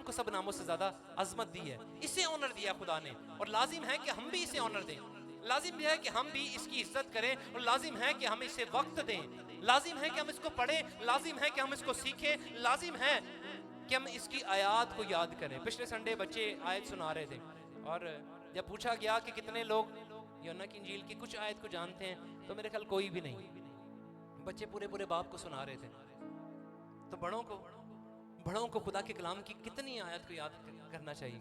को सब नामों से ज्यादा अजमत दी है, इसे ऑनर दिया खुदा ने। और लाजिम है कि हम भी इसे ऑनर दें, लाजिम है कि हम भी इसकी इज्जत करें, और लाजिम है कि हम इसे वक्त दें, लाजिम है कि हम इसको पढ़ें, लाजिम है कि हम इसको सीखें, लाजिम है कि हम इसकी आयत को याद करें। पिछले संडे बच्चे आयत सुना रहे थे और जब पूछा गया कि कितने लोग यूहन्ना की इंजील की कुछ आयत को जानते हैं, तो मेरे ख्याल कोई भी नहीं। बच्चे पूरे पूरे बाप को सुना रहे थे। तो बड़ों को खुदा के कलाम की कितनी आयत को याद करना चाहिए।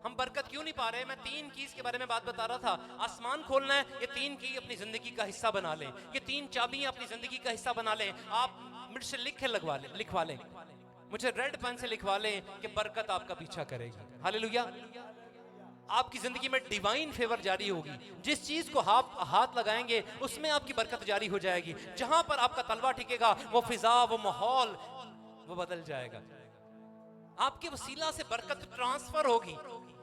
हम बरकत क्यों नहीं पा रहे? मैं 3 कीज के बारे में बात बता रहा था। आसमान खोलना है, ये 3 की अपनी जिंदगी का हिस्सा बना लें, ये 3 चाबियां अपनी जिंदगी का हिस्सा बना लें। आप मुझसे लिखवा लें, मुझे रेड पेन से लिखवा लें कि बरकत आपका पीछा करेगी। हालेलुया। आपकी जिंदगी में डिवाइन फेवर जारी होगी। जिस चीज को आप हाथ लगाएंगे उसमें आपकी बरकत जारी हो जाएगी। जहां पर आपका तलवा टिकेगा, वो फिजा, वो माहौल, वो बदल जाएगा। आपके वसीला से बरकत ट्रांसफर होगी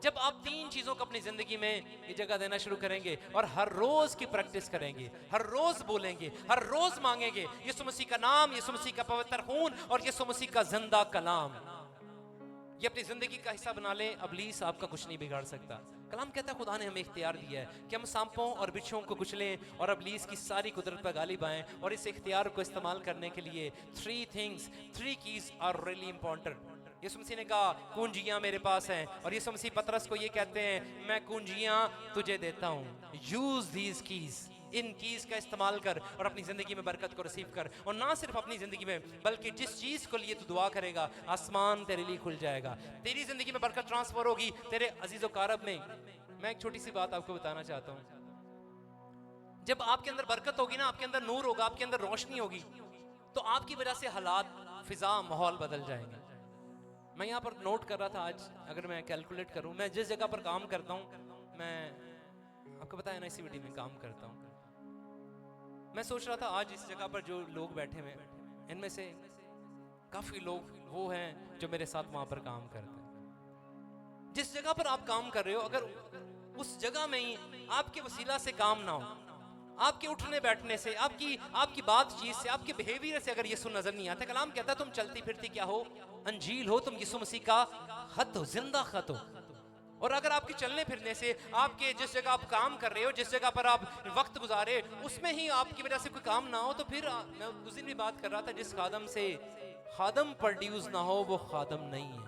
जब आप 3 चीजों को अपनी जिंदगी में ये जगह देना शुरू करेंगे और हर रोज की प्रैक्टिस करेंगे, हर रोज बोलेंगे, हर रोज मांगेंगे यीशु मसीह का नाम, यीशु मसीह का पवित्र खून और यीशु मसीह का जिंदा कलाम। ये अपनी जिंदगी का हिस्सा बना ले, इब्लीस आपका कुछ नहीं बिगाड़ सकता। कलाम कहता है खुदा ने हमें इख्तियार दिया है कि हम सांपों और बिच्छुओं को कुचलें और इब्लीस की सारी कुदरत पर गालिब आएं। और इस इख्तियार को इस्तेमाल करने के लिए 3 कीज आर रियली इंपॉर्टेंट। यीशु मसीह ने कहा कुंजियां मेरे पास हैं, और यीशु मसीह पतरस को ये कहते हैं मैं कुंजियां तुझे देता हूं। Use these keys, in keys का इस्तेमाल कर और अपनी जिंदगी में बरकत को रिसीव कर। और ना सिर्फ अपनी जिंदगी में, बल्कि जिस चीज को लिए तू दुआ करेगा आसमान तेरे लिए खुल जाएगा, तेरी जिंदगी में बरकत ट्रांसफर होगी तेरे अजीजो कारब में। मैं एक छोटी सी बात आपको बताना चाहता हूं। जब आपके अंदर बरकत होगी ना, आपके अंदर नूर होगा, आपके अंदर रोशनी होगी, तो आपकी वजह से हालात, फिजा, माहौल बदल जाएंगे। मैं यहाँ पर नोट कर रहा था आज, अगर मैं कैलकुलेट करूं, मैं जिस जगह पर काम करता हूं, मैं आपको पता है ना इसी में काम करता हूं। मैं सोच रहा था आज इस जगह पर जो लोग बैठे हुए हैं, इनमें से काफी लोग वो हैं जो मेरे साथ वहां पर काम करते हैं। जिस जगह पर आप काम कर रहे हो, अगर उस जगह में ही आपके वसीला से काम ना हो, आपके उठने बैठने से, आपकी बातचीत से, आपके बिहेवियर से अगर यीशु नजर नहीं आता, कलाम कहता है तुम चलती फिरती क्या हो? अंजील हो, तुम यीशु मसीह का खत हो, जिंदा खत हो। और अगर आपके चलने फिरने से, आपके जिस जगह आप काम कर रहे हो, जिस जगह पर आप वक्त गुजारे, उसमें ही आपकी वजह से कोई काम ना हो, तो फिर मैं उस दिन भी बात कर रहा था, जिस खादम से खादम प्रोड्यूस ना हो वो खादम नहीं है।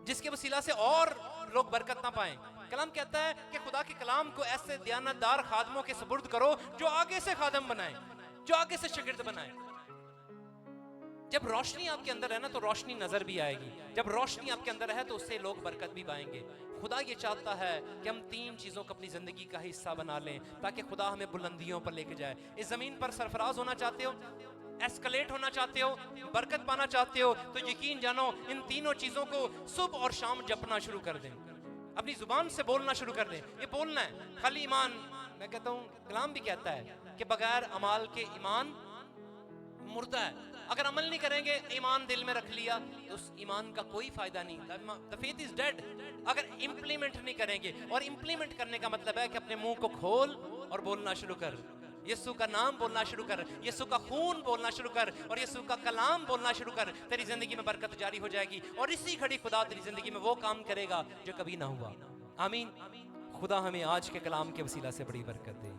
जिसके वसीला से और लोग बरकत ना पाएं। कलाम कहता है कि खुदा के कलाम को ऐसे दयानतदार खादमों के सुपुर्द करो जो आगे से खादम बनाए, जो आगे से शागिर्द बनाए। जब रोशनी आपके अंदर है ना, तो रोशनी नजर भी आएगी। जब रोशनी आपके अंदर है तो उससे लोग बरकत भी पाएंगे। खुदा ये चाहता है कि हम 3 चीजों को अपनी जिंदगी का हिस्सा बना लें, ताकि खुदा हमें बुलंदियों पर लेके जाए। इस जमीन पर सरफराज होना चाहते हो, एस्केलेट होना चाहते हो, बरकत पाना चाहते हो, तो यकीन जानो इन 3 चीजों को सुबह और शाम जपना शुरू कर दें। अपनी जुबान से बोलना शुरू कर दें। ये बोलना है खाली ईमान, मैं कहता हूँ कलाम भी कहता है कि बगैर अमाल के ईमान मुर्दा है। अगर अमल नहीं करेंगे, ईमान दिल में रख लिया, तो उस ईमान का कोई फायदा नहीं। The faith is dead. अगर इंप्लीमेंट नहीं करेंगे, और इंप्लीमेंट करने का मतलब है कि अपने मुंह को खोल और बोलना शुरू कर, यीशु का नाम बोलना शुरू कर, यीशु का खून बोलना शुरू कर, और यीशु का कलाम बोलना शुरू कर। तेरी जिंदगी में बरकत जारी हो जाएगी, और इसी घड़ी खुदा तेरी जिंदगी में वो काम करेगा जो कभी ना हुआ। आमीन। खुदा हमें आज के कलाम के वसीला से बड़ी बरकत दे।